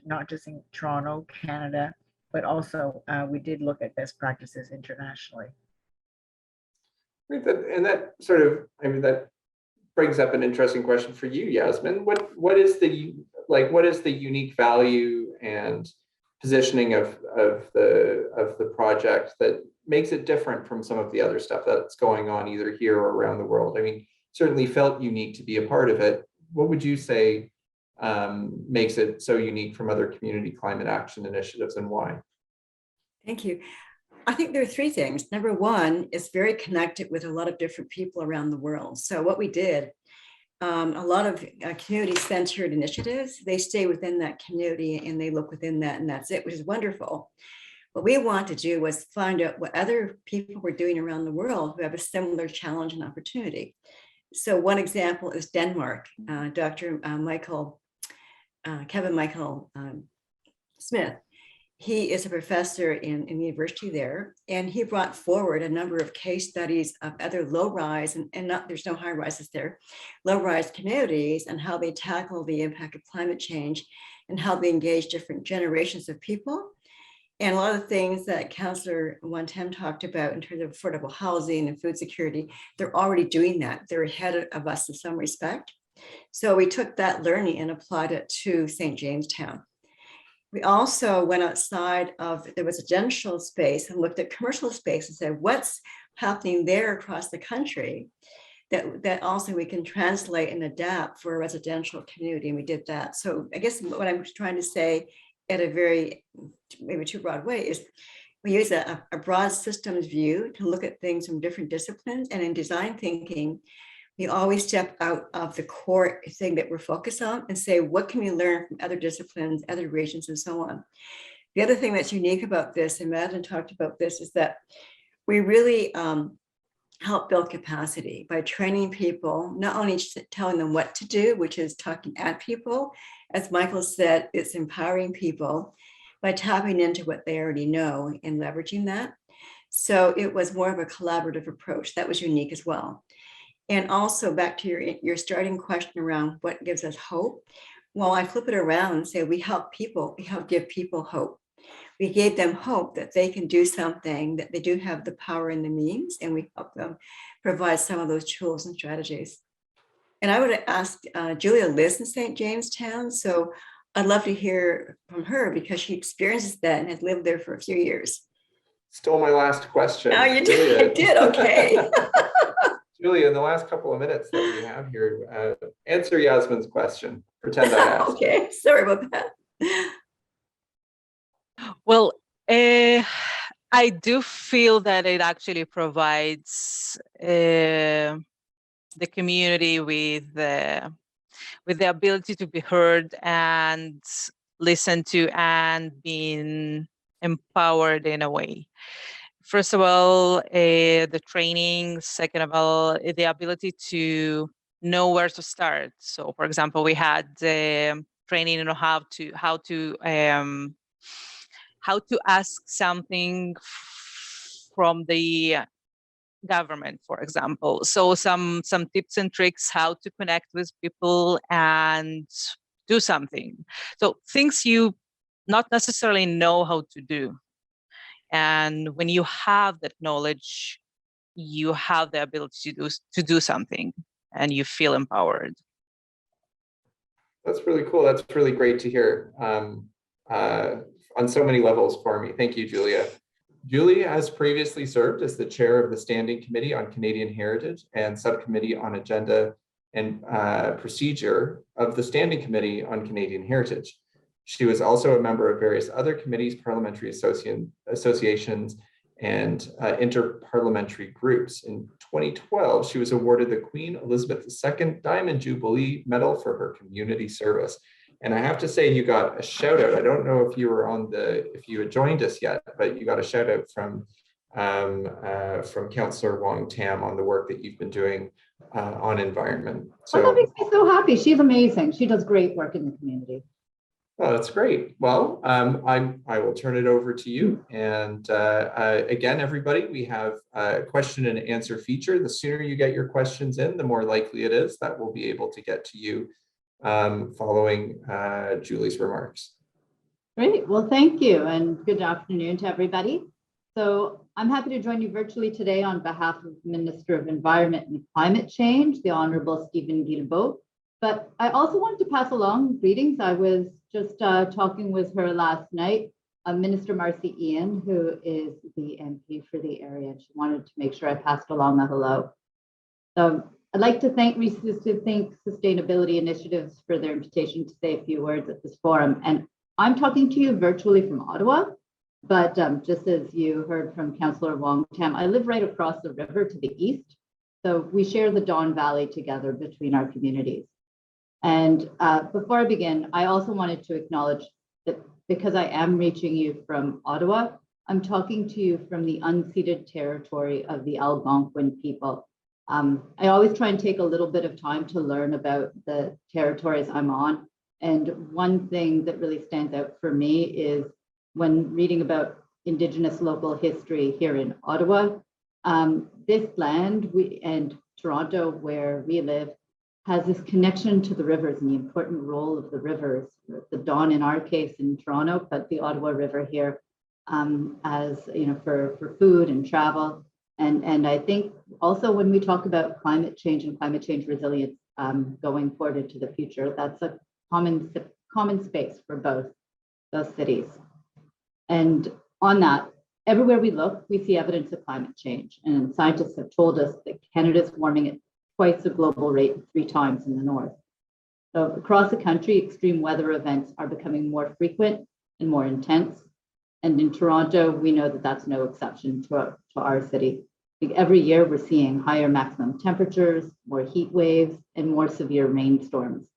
not just in Toronto, Canada, but also we did look at best practices internationally. And that sort of, I mean, that brings up an interesting question for you, Yasmin. What is the unique value and positioning of the project that makes it different from some of the other stuff that's going on either here or around the world? I mean, certainly felt unique to be a part of it. What would you say makes it so unique from other community climate action initiatives, and why? Thank you. I think there are three things. Number one, it's very connected with a lot of different people around the world. So what we did a lot of community-centered initiatives, they stay within that community and they look within that, and that's it, which is wonderful. What we want to do was find out what other people were doing around the world who have a similar challenge and opportunity. So one example is Denmark. Dr. Kevin Michael Smith. He is a professor in the university there, and he brought forward a number of case studies of other low-rise, and not, there's no high rises there, low-rise communities, and how they tackle the impact of climate change and how they engage different generations of people. And a lot of the things that Councillor Wantem talked about in terms of affordable housing and food security, they're already doing that. They're ahead of us in some respect. So we took that learning and applied it to St. Jamestown. We also went outside of the residential space and looked at commercial space and said, what's happening there across the country that also we can translate and adapt for a residential community, and we did that. So I guess what I'm trying to say at a very, maybe too broad way, is we use a broad systems view to look at things from different disciplines, and in design thinking, we always step out of the core thing that we're focused on and say, what can we learn from other disciplines, other regions, and so on. The other thing that's unique about this, and Madeline talked about this, is that we really help build capacity by training people, not only telling them what to do, which is talking at people, as Michael said, it's empowering people by tapping into what they already know and leveraging that. So it was more of a collaborative approach that was unique as well. And also back to your starting question around what gives us hope. Well, I flip it around and say, we help people, we help give people hope. We gave them hope that they can do something, that they do have the power and the means, and we help them provide some of those tools and strategies. And I would have asked Julia lives in St. Jamestown, so I'd love to hear from her because she experiences that and has lived there for a few years. Stole my last question. Oh, you did? I did, okay. Julia, in the last couple of minutes that we have here, answer Yasmin's question. Pretend I asked. Okay, sorry about that. Well, I do feel that it actually provides the community with the ability to be heard and listened to and being empowered in a way. First of all, the training. Second of all, the ability to know where to start. So, for example, we had training on how to ask something from the government, for example. So some tips and tricks how to connect with people and do something. So things you not necessarily know how to do. And when you have that knowledge, you have the ability to do something and you feel empowered. That's really cool. That's really great to hear on so many levels for me. Thank you, Julia. Julia has previously served as the chair of the Standing Committee on Canadian Heritage and Subcommittee on Agenda and Procedure of the Standing Committee on Canadian Heritage. She was also a member of various other committees, parliamentary associations, and interparliamentary groups. In 2012, she was awarded the Queen Elizabeth II Diamond Jubilee Medal for her community service. And I have to say, you got a shout out. I don't know if you were if you had joined us yet, but you got a shout out from Councillor Wong Tam on the work that you've been doing on environment. So that makes me so happy. She's amazing. She does great work in the community. Oh, that's great. Well, I will turn it over to you. And again, everybody, we have a question and answer feature. The sooner you get your questions in, the more likely it is that we'll be able to get to you following Julie's remarks. Great. Well, thank you and good afternoon to everybody. So I'm happy to join you virtually today on behalf of the Minister of Environment and Climate Change, the Honorable Stephen Guilbeault. But I also wanted to pass along greetings. I was just talking with her last night, Minister Marcy Ian, who is the MP for the area, and she wanted to make sure I passed along a hello. I'd like to thank Sustainability Initiatives for their invitation to say a few words at this forum. And I'm talking to you virtually from Ottawa, but just as you heard from Councillor Wong Tam, I live right across the river to the east. So we share the Don Valley together between our communities. And before I begin, I also wanted to acknowledge that because I am reaching you from Ottawa, I'm talking to you from the unceded territory of the Algonquin people. I always try and take a little bit of time to learn about the territories I'm on. And one thing that really stands out for me is when reading about Indigenous local history here in Ottawa, this land and Toronto, where we live, has this connection to the rivers and the important role of the rivers, the Don in our case in Toronto, but the Ottawa River here, as for food and travel. And I think also when we talk about climate change and climate change resilience going forward into the future, that's a common space for both those cities. And on that, everywhere we look, we see evidence of climate change. And scientists have told us that Canada's warming at twice the global rate, 3 times in the north. So across the country, extreme weather events are becoming more frequent and more intense. And in Toronto, we know that that's no exception to our city. Like every year, we're seeing higher maximum temperatures, more heat waves, and more severe rainstorms.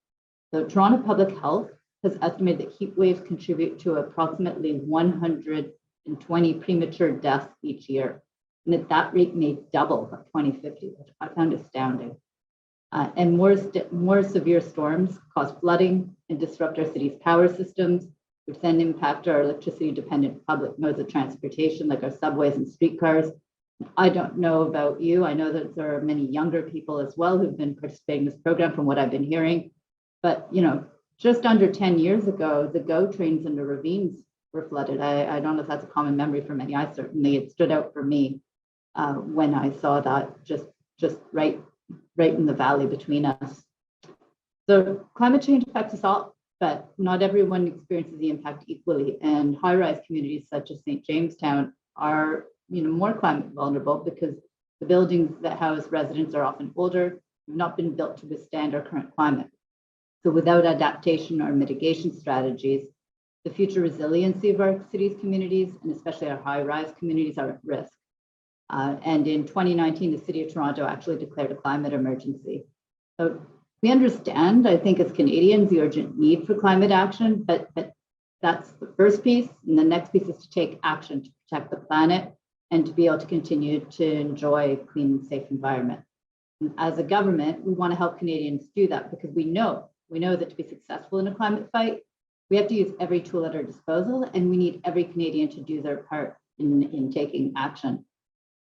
So Toronto Public Health has estimated that heat waves contribute to approximately 120 premature deaths each year. And at that rate may double by 2050, which I found astounding. And more severe storms cause flooding and disrupt our city's power systems, which then impact our electricity-dependent public modes of transportation, like our subways and streetcars. I don't know about you. I know that there are many younger people as well who've been participating in this program from what I've been hearing. But, just under 10 years ago, the GO trains and the ravines were flooded. I don't know if that's a common memory for many. It stood out for me when I saw that just right in the valley between us. So climate change affects us all, but not everyone experiences the impact equally. And high-rise communities such as St. Jamestown are more climate vulnerable because the buildings that house residents are often older, have not been built to withstand our current climate. So without adaptation or mitigation strategies, the future resiliency of our city's communities, and especially our high-rise communities, are at risk. And in 2019, the City of Toronto actually declared a climate emergency. So we understand, I think, as Canadians, the urgent need for climate action, but that's the first piece. And the next piece is to take action to protect the planet and to be able to continue to enjoy a clean and safe environment. And as a government, we want to help Canadians do that because we know that to be successful in a climate fight, we have to use every tool at our disposal, and we need every Canadian to do their part in taking action.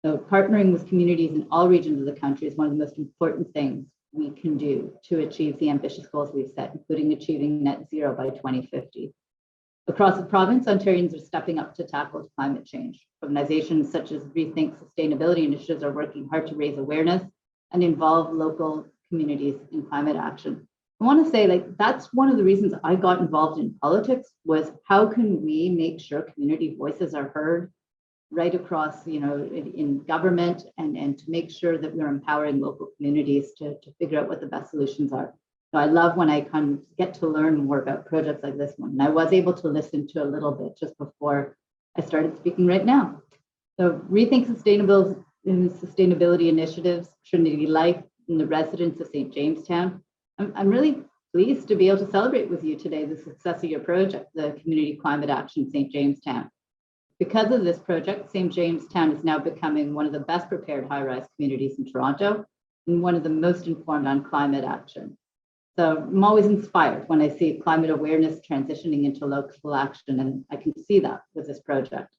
So partnering with communities in all regions of the country is one of the most important things we can do to achieve the ambitious goals we've set, including achieving net zero by 2050. Across the province, Ontarians are stepping up to tackle climate change. Organizations such as Rethink Sustainability initiatives are working hard to raise awareness and involve local communities in climate action. I want to say, that's one of the reasons I got involved in politics, was how can we make sure community voices are heard right across, in government, and to make sure that we're empowering local communities to figure out what the best solutions are. So I love when I kind of get to learn more about projects like this one. And I was able to listen to a little bit just before I started speaking right now. So Rethink Sustainability initiatives, Trinity Life, and the residents of St. Jamestown. I'm really pleased to be able to celebrate with you today the success of your project, the Community Climate Action St. Jamestown. Because of this project, St. Jamestown is now becoming one of the best prepared high-rise communities in Toronto and one of the most informed on climate action. So I'm always inspired when I see climate awareness transitioning into local action, and I can see that with this project.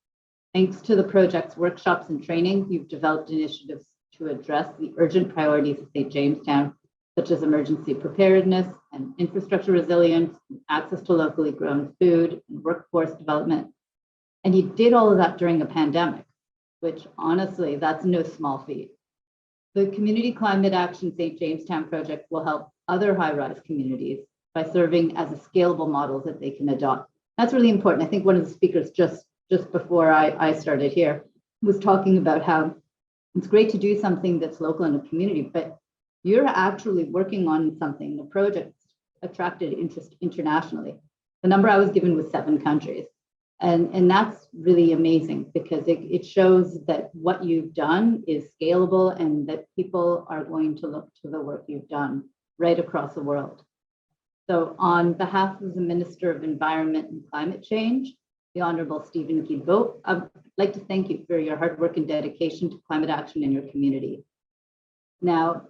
Thanks to the project's workshops and training, you've developed initiatives to address the urgent priorities of St. Jamestown, such as emergency preparedness and infrastructure resilience, and access to locally grown food and workforce development. And you did all of that during a pandemic, which honestly, that's no small feat. The Community Climate Action St. Jamestown project will help other high-rise communities by serving as a scalable model that they can adopt. That's really important. I think one of the speakers just before I started here was talking about how it's great to do something that's local in a community, but you're actually working on something, the project attracted interest internationally. The number I was given was 7 countries. And that's really amazing because it shows that what you've done is scalable and that people are going to look to the work you've done right across the world. So on behalf of the Minister of Environment and Climate Change, the Honorable Stephen Guilbeault, I'd like to thank you for your hard work and dedication to climate action in your community. Now,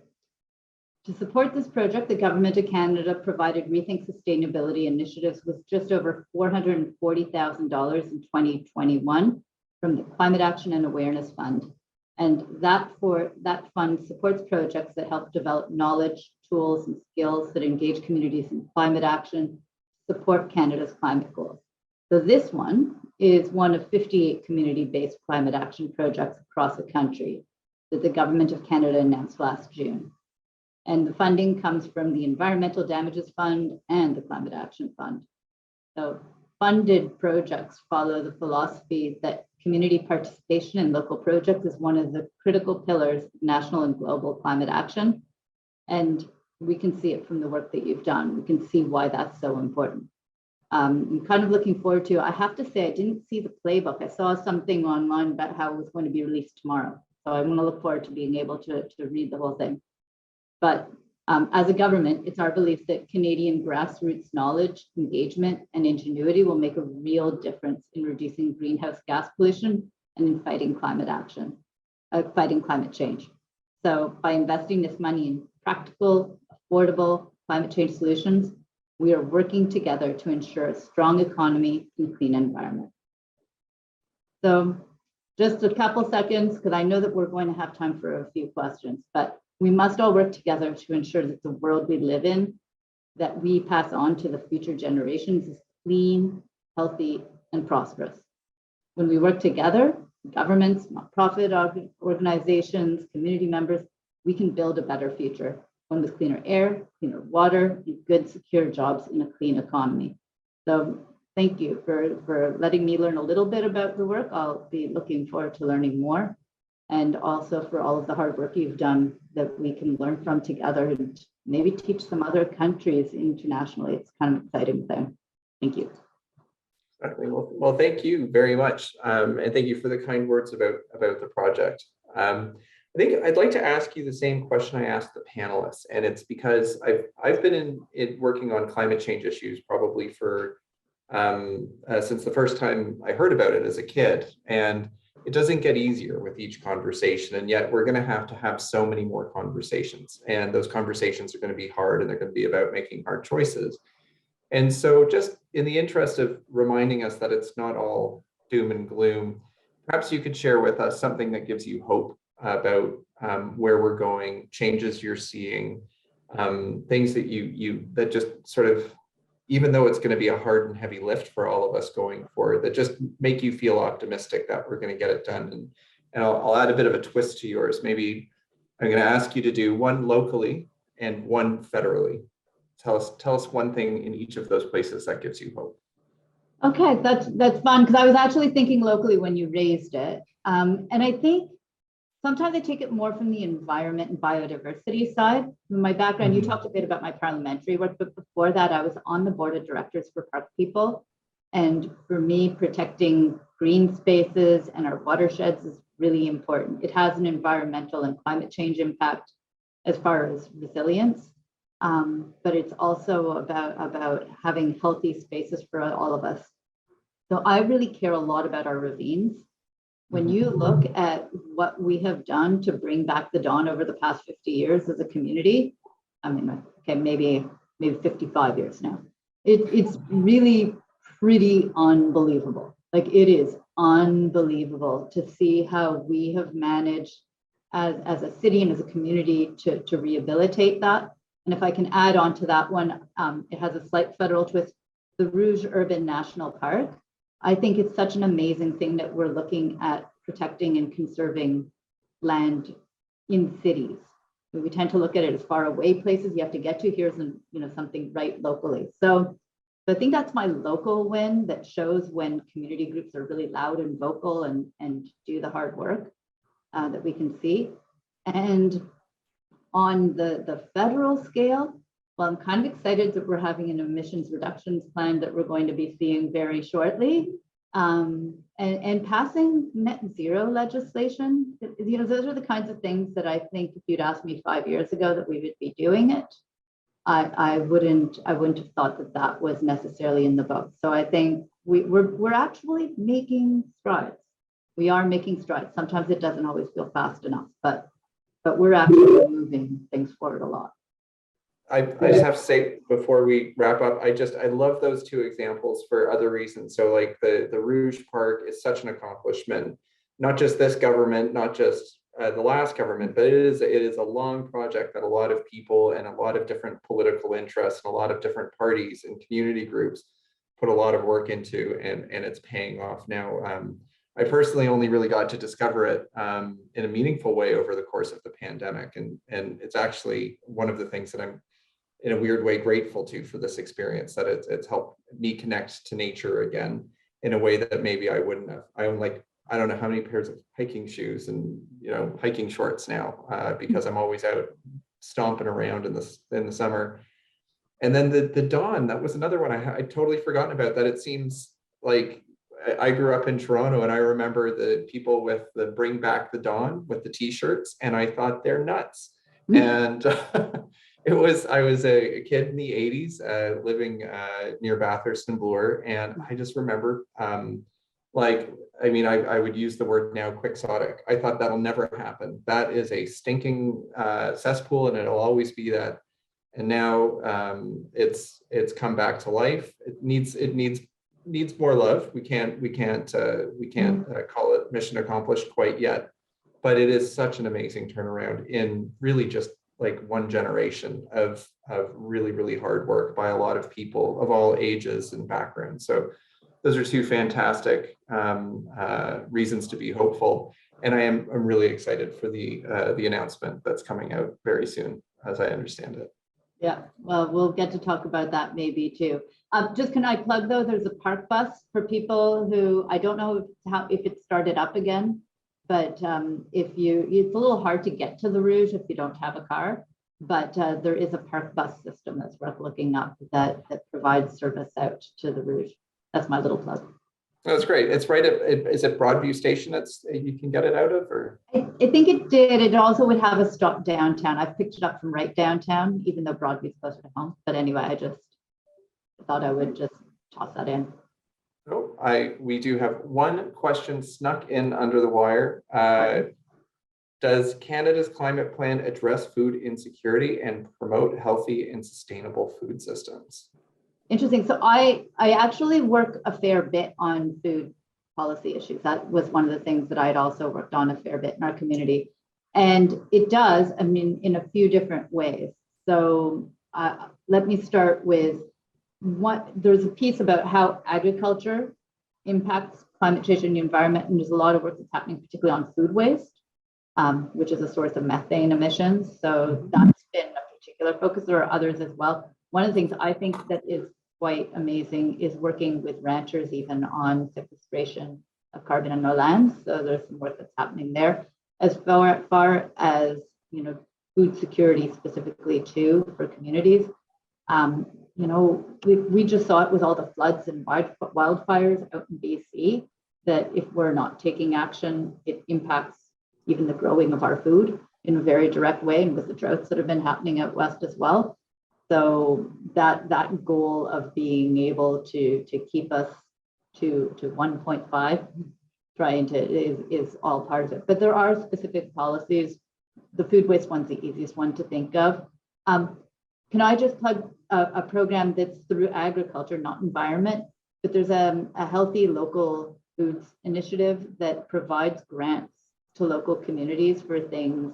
to support this project, the Government of Canada provided Rethink Sustainability initiatives with just over $440,000 in 2021 from the Climate Action and Awareness Fund. And that fund supports projects that help develop knowledge, tools, and skills that engage communities in climate action, support Canada's climate goals. So this one is one of 58 community-based climate action projects across the country that the Government of Canada announced last June. And the funding comes from the Environmental Damages Fund and the Climate Action Fund. So funded projects follow the philosophy that community participation in local projects is one of the critical pillars of national and global climate action. And we can see it from the work that you've done. We can see why that's so important. I'm kind of looking forward to, I have to say, I didn't see the playbook. I saw something online about how it was going to be released tomorrow. So I'm going to look forward to being able to read the whole thing. But as a government, it's our belief that Canadian grassroots knowledge, engagement, and ingenuity will make a real difference in reducing greenhouse gas pollution and in fighting climate change. So by investing this money in practical, affordable climate change solutions, we are working together to ensure a strong economy and clean environment. So just a couple seconds, because I know that we're going to have time for a few questions, but we must all work together to ensure that the world we live in, that we pass on to the future generations, is clean, healthy, and prosperous. When we work together, governments, nonprofit organizations, community members, we can build a better future, one with cleaner air, cleaner water, and good, secure jobs in a clean economy. So thank you for letting me learn a little bit about the work. I'll be looking forward to learning more. And also for all of the hard work you've done that we can learn from together and maybe teach some other countries internationally. It's kind of an exciting thing. Thank you. Well, thank you very much. And thank you for the kind words about the project. I think I'd like to ask you the same question I asked the panelists, and it's because I've been in working on climate change issues probably for since the first time I heard about it as a kid, and it doesn't get easier with each conversation, and yet we're going to have so many more conversations, and those conversations are going to be hard, and they're going to be about making hard choices. And so just in the interest of reminding us that it's not all doom and gloom, perhaps you could share with us something that gives you hope about where we're going, changes you're seeing, things that that just sort of, even though it's going to be a hard and heavy lift for all of us going forward, that just make you feel optimistic that we're going to get it done. And I'll add a bit of a twist to yours. Maybe I'm going to ask you to do one locally and one federally. Tell us one thing in each of those places that gives you hope. Okay, that's fun, because I was actually thinking locally when you raised it. And I think sometimes I take it more from the environment and biodiversity side. In my background, you talked a bit about my parliamentary work, but before that, I was on the board of directors for Park People. And for me, protecting green spaces and our watersheds is really important. It has an environmental and climate change impact as far as resilience. But it's also about having healthy spaces for all of us. So I really care a lot about our ravines. When you look at what we have done to bring back the Don over the past 50 years as a community, I mean, okay, maybe 55 years now, it's really pretty unbelievable. Like, it is unbelievable to see how we have managed as a city and as a community to rehabilitate that. And if I can add on to that one, it has a slight federal twist. The Rouge Urban National Park, I think it's such an amazing thing that we're looking at protecting and conserving land in cities. We tend to look at it as far away places you have to get to. Here's something right locally. So I think that's my local win that shows when community groups are really loud and vocal and do the hard work that we can see. And on the federal scale, well, I'm kind of excited that we're having an emissions reductions plan that we're going to be seeing very shortly. and passing net zero legislation. Those are the kinds of things that I think if you'd asked me 5 years ago that we would be doing it, I wouldn't have thought that that was necessarily in the book. So I think we're actually making strides. We are making strides. Sometimes it doesn't always feel fast enough, but we're actually moving things forward a lot. I just have to say before we wrap up, I love those two examples for other reasons. So like the Rouge Park is such an accomplishment, not just this government, not just the last government, but it is a long project that a lot of people and a lot of different political interests and a lot of different parties and community groups put a lot of work into, and it's paying off now. I personally only really got to discover it in a meaningful way over the course of the pandemic, and it's actually one of the things that I'm in a weird way grateful to for this experience, that it's helped me connect to nature again in a way that maybe I wouldn't have. I own like, I don't know how many pairs of hiking shoes and hiking shorts now because I'm always out stomping around in the summer. And then the dawn, that was another one I'd totally forgotten about. That it seems like I grew up in Toronto, and I remember the people with the Bring Back the Dawn with the t-shirts, and I thought they're nuts. And I was a kid in the 80s living near Bathurst and Bloor, and I just remember I would use the word now quixotic. I thought that'll never happen. That is a stinking cesspool, and it'll always be that. And now it's come back to life. It needs more love. We can't call it mission accomplished quite yet, but it is such an amazing turnaround in really just like one generation of really, really hard work by a lot of people of all ages and backgrounds. So those are two fantastic reasons to be hopeful. And I'm really excited for the announcement that's coming out very soon, as I understand it. Yeah, well, we'll get to talk about that maybe too. Just can I plug though, there's a park bus for people who, I don't know if it started up again, but it's a little hard to get to the Rouge if you don't have a car, but there is a park bus system that's worth looking up that provides service out to the Rouge. That's my little plug. That's great. It's right at, is it Broadview Station you can get it out of, or? I think it did. It also would have a stop downtown. I've picked it up from right downtown, even though Broadview's closer to home. But anyway, I thought I would just toss that in. Oh, we do have one question snuck in under the wire. Does Canada's climate plan address food insecurity and promote healthy and sustainable food systems? Interesting. So I actually work a fair bit on food policy issues. That was one of the things that I'd also worked on a fair bit in our community. And it does, I mean, in a few different ways. So let me start with there's a piece about how agriculture impacts climate change in the environment. And there's a lot of work that's happening, particularly on food waste, which is a source of methane emissions. So that's been a particular focus. There are others as well. One of the things I think that is quite amazing is working with ranchers even on sequestration of carbon in their lands. So there's some work that's happening there. As far as food security specifically too for communities, we just saw it with all the floods and wildfires out in BC, that if we're not taking action, it impacts even the growing of our food in a very direct way, and with the droughts that have been happening out west as well. So that goal of being able to keep us to 1.5, trying to is all part of it. But there are specific policies. The food waste one's the easiest one to think of. Can I just plug a program that's through agriculture, not environment, but there's a healthy local foods initiative that provides grants to local communities for things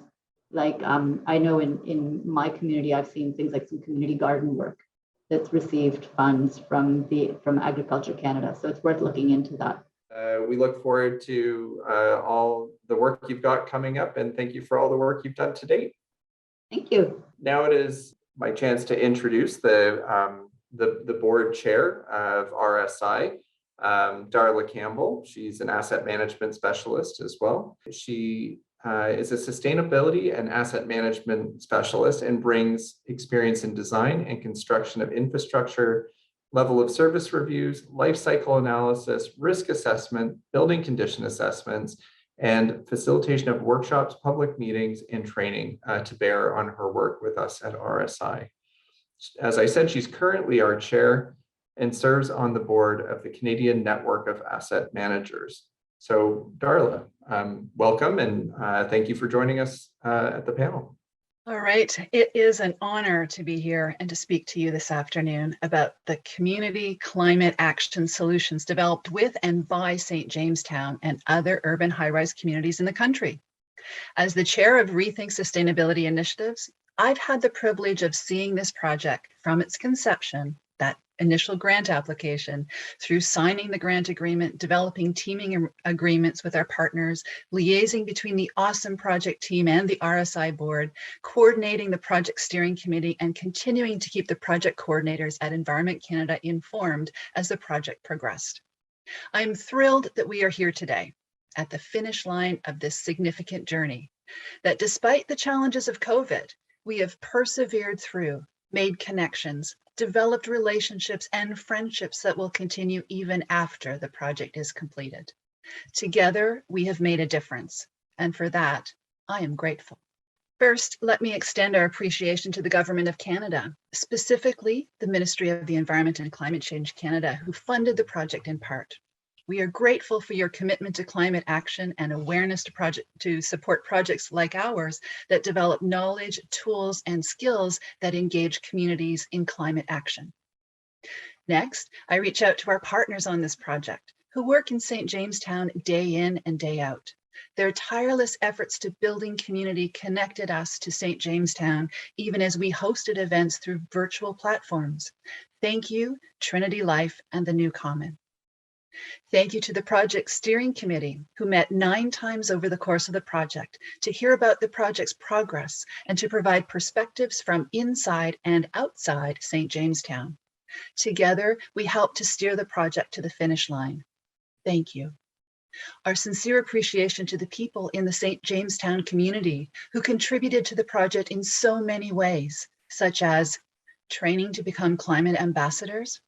like, I know in my community, I've seen things like some community garden work that's received funds from Agriculture Canada. So it's worth looking into that. We look forward to all the work you've got coming up, and thank you for all the work you've done to date. Thank you. Now it is my chance to introduce the board chair of RSI, Darla Campbell. She's an asset management specialist as well. She is a sustainability and asset management specialist and brings experience in design and construction of infrastructure, level of service reviews, life cycle analysis, risk assessment, building condition assessments, and facilitation of workshops, public meetings, and training to bear on her work with us at RSI. As I said, she's currently our chair and serves on the board of the Canadian Network of Asset Managers. So Darla, welcome, and thank you for joining us at the panel. All right, it is an honor to be here and to speak to you this afternoon about the community climate action solutions developed with and by St. Jamestown and other urban high-rise communities in the country. As the chair of Rethink Sustainability Initiatives, I've had the privilege of seeing this project from its conception, that initial grant application, through signing the grant agreement, developing teaming agreements with our partners, liaising between the awesome project team and the RSI board, coordinating the project steering committee, and continuing to keep the project coordinators at Environment Canada informed as the project progressed. I'm thrilled that we are here today at the finish line of this significant journey, that despite the challenges of COVID, we have persevered through, made connections, developed relationships and friendships that will continue even after the project is completed. Together, we have made a difference, and for that, I am grateful. First, let me extend our appreciation to the Government of Canada, specifically the Ministry of the Environment and Climate Change Canada, who funded the project in part. We are grateful for your commitment to climate action and awareness to support projects like ours that develop knowledge, tools, and skills that engage communities in climate action. Next, I reach out to our partners on this project who work in St. Jamestown day in and day out. Their tireless efforts to building community connected us to St. Jamestown, even as we hosted events through virtual platforms. Thank you, Trinity Life and the New Common. Thank you to the project steering committee, who met 9 times over the course of the project to hear about the project's progress and to provide perspectives from inside and outside St. Jamestown. Together, we helped to steer the project to the finish line. Thank you. Our sincere appreciation to the people in the St. Jamestown community who contributed to the project in so many ways, such as training to become climate ambassadors,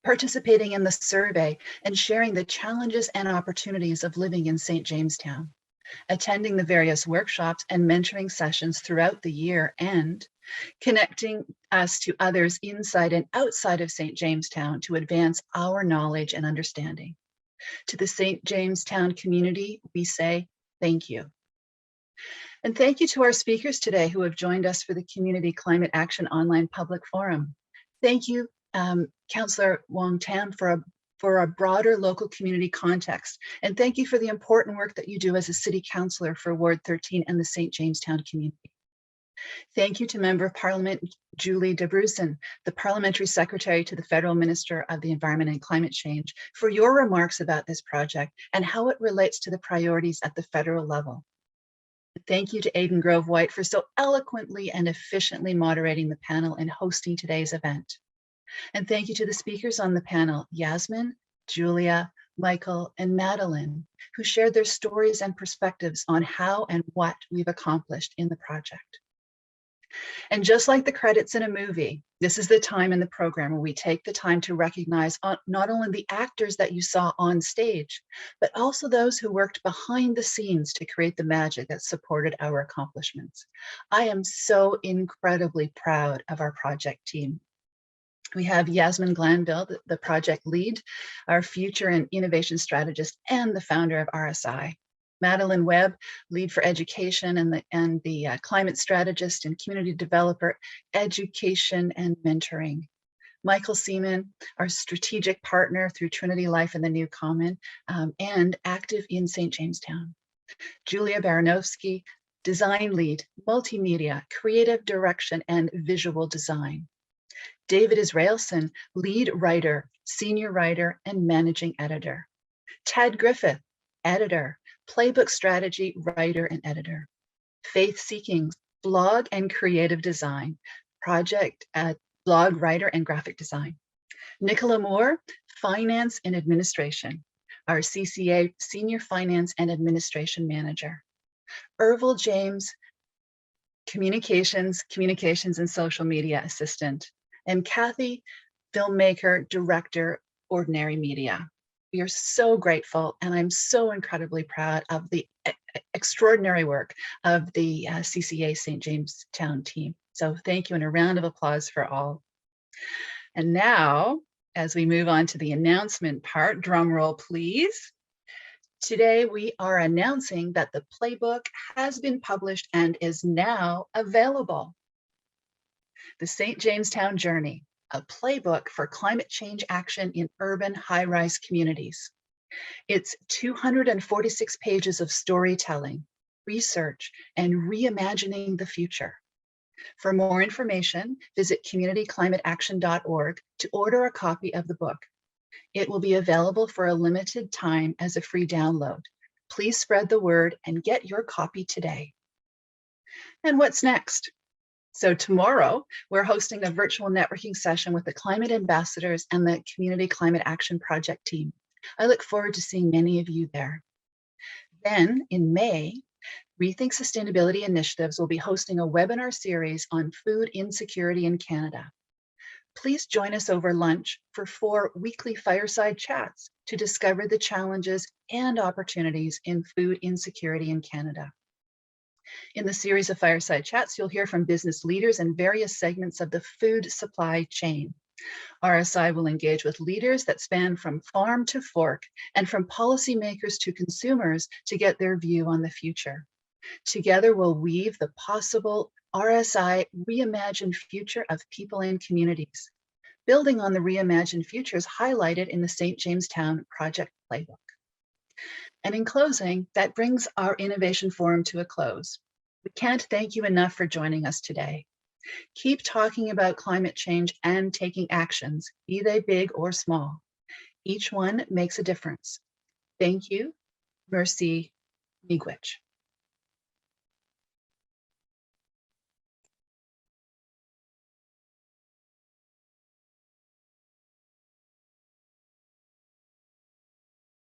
participating in the survey and sharing the challenges and opportunities of living in St. Jamestown, attending the various workshops and mentoring sessions throughout the year, and connecting us to others inside and outside of St. Jamestown to advance our knowledge and understanding. To the St. Jamestown community, we say thank you. And thank you to our speakers today who have joined us for the Community Climate Action Online Public Forum. Thank you, Councillor Wong Tam, for a broader local community context. And thank you for the important work that you do as a City Councillor for Ward 13 and the St. Jamestown community. Thank you to Member of Parliament Julie Debrusen, the Parliamentary Secretary to the Federal Minister of the Environment and Climate Change, for your remarks about this project and how it relates to the priorities at the federal level. Thank you to Aidan Grove White for so eloquently and efficiently moderating the panel and hosting today's event. And thank you to the speakers on the panel, Yasmin, Julia, Michael, and Madeline, who shared their stories and perspectives on how and what we've accomplished in the project. And just like the credits in a movie, this is the time in the program where we take the time to recognize not only the actors that you saw on stage, but also those who worked behind the scenes to create the magic that supported our accomplishments. I am so incredibly proud of our project team. We have Yasmin Glanville, the project lead, our future and innovation strategist, and the founder of RSI. Madeline Webb, lead for education and the climate strategist and community developer, education and mentoring. Michael Seaman, our strategic partner through Trinity Life and the New Common, and active in St. Jamestown. Julia Baranowski, design lead, multimedia, creative direction, and visual design. David Israelson, lead writer, senior writer, and managing editor. Tad Griffith, editor, playbook strategy, writer, and editor. Faith Seekings, blog and creative design, project, blog writer, and graphic design. Nicola Moore, finance and administration, our CCA senior finance and administration manager. Ervil James, communications and social media assistant. And Kathy filmmaker, director, Ordinary Media. We are so grateful, and I'm so incredibly proud of the extraordinary work of the CCA St. Jamestown team. So thank you, and a round of applause for all. And now, as we move on to the announcement part, drum roll please. Today we are announcing that the playbook has been published and is now available. The St. Jamestown Journey, a playbook for climate change action in urban high-rise communities. It's 246 pages of storytelling, research, and reimagining the future. For more information, visit communityclimateaction.org to order a copy of the book. It will be available for a limited time as a free download. Please spread the word and get your copy today. And what's next? So tomorrow, we're hosting a virtual networking session with the climate ambassadors and the Community Climate Action Project team. I look forward to seeing many of you there. Then in May, Rethink Sustainability Initiatives will be hosting a webinar series on food insecurity in Canada. Please join us over lunch for 4 weekly fireside chats to discover the challenges and opportunities in food insecurity in Canada. In the series of fireside chats, you'll hear from business leaders and various segments of the food supply chain. RSI will engage with leaders that span from farm to fork and from policymakers to consumers to get their view on the future. Together, we'll weave the possible RSI reimagined future of people and communities, building on the reimagined futures highlighted in the St. Jamestown Project Playbook. And in closing, that brings our Innovation Forum to a close. We can't thank you enough for joining us today. Keep talking about climate change and taking actions, be they big or small. Each one makes a difference. Thank you. Merci. Miigwech.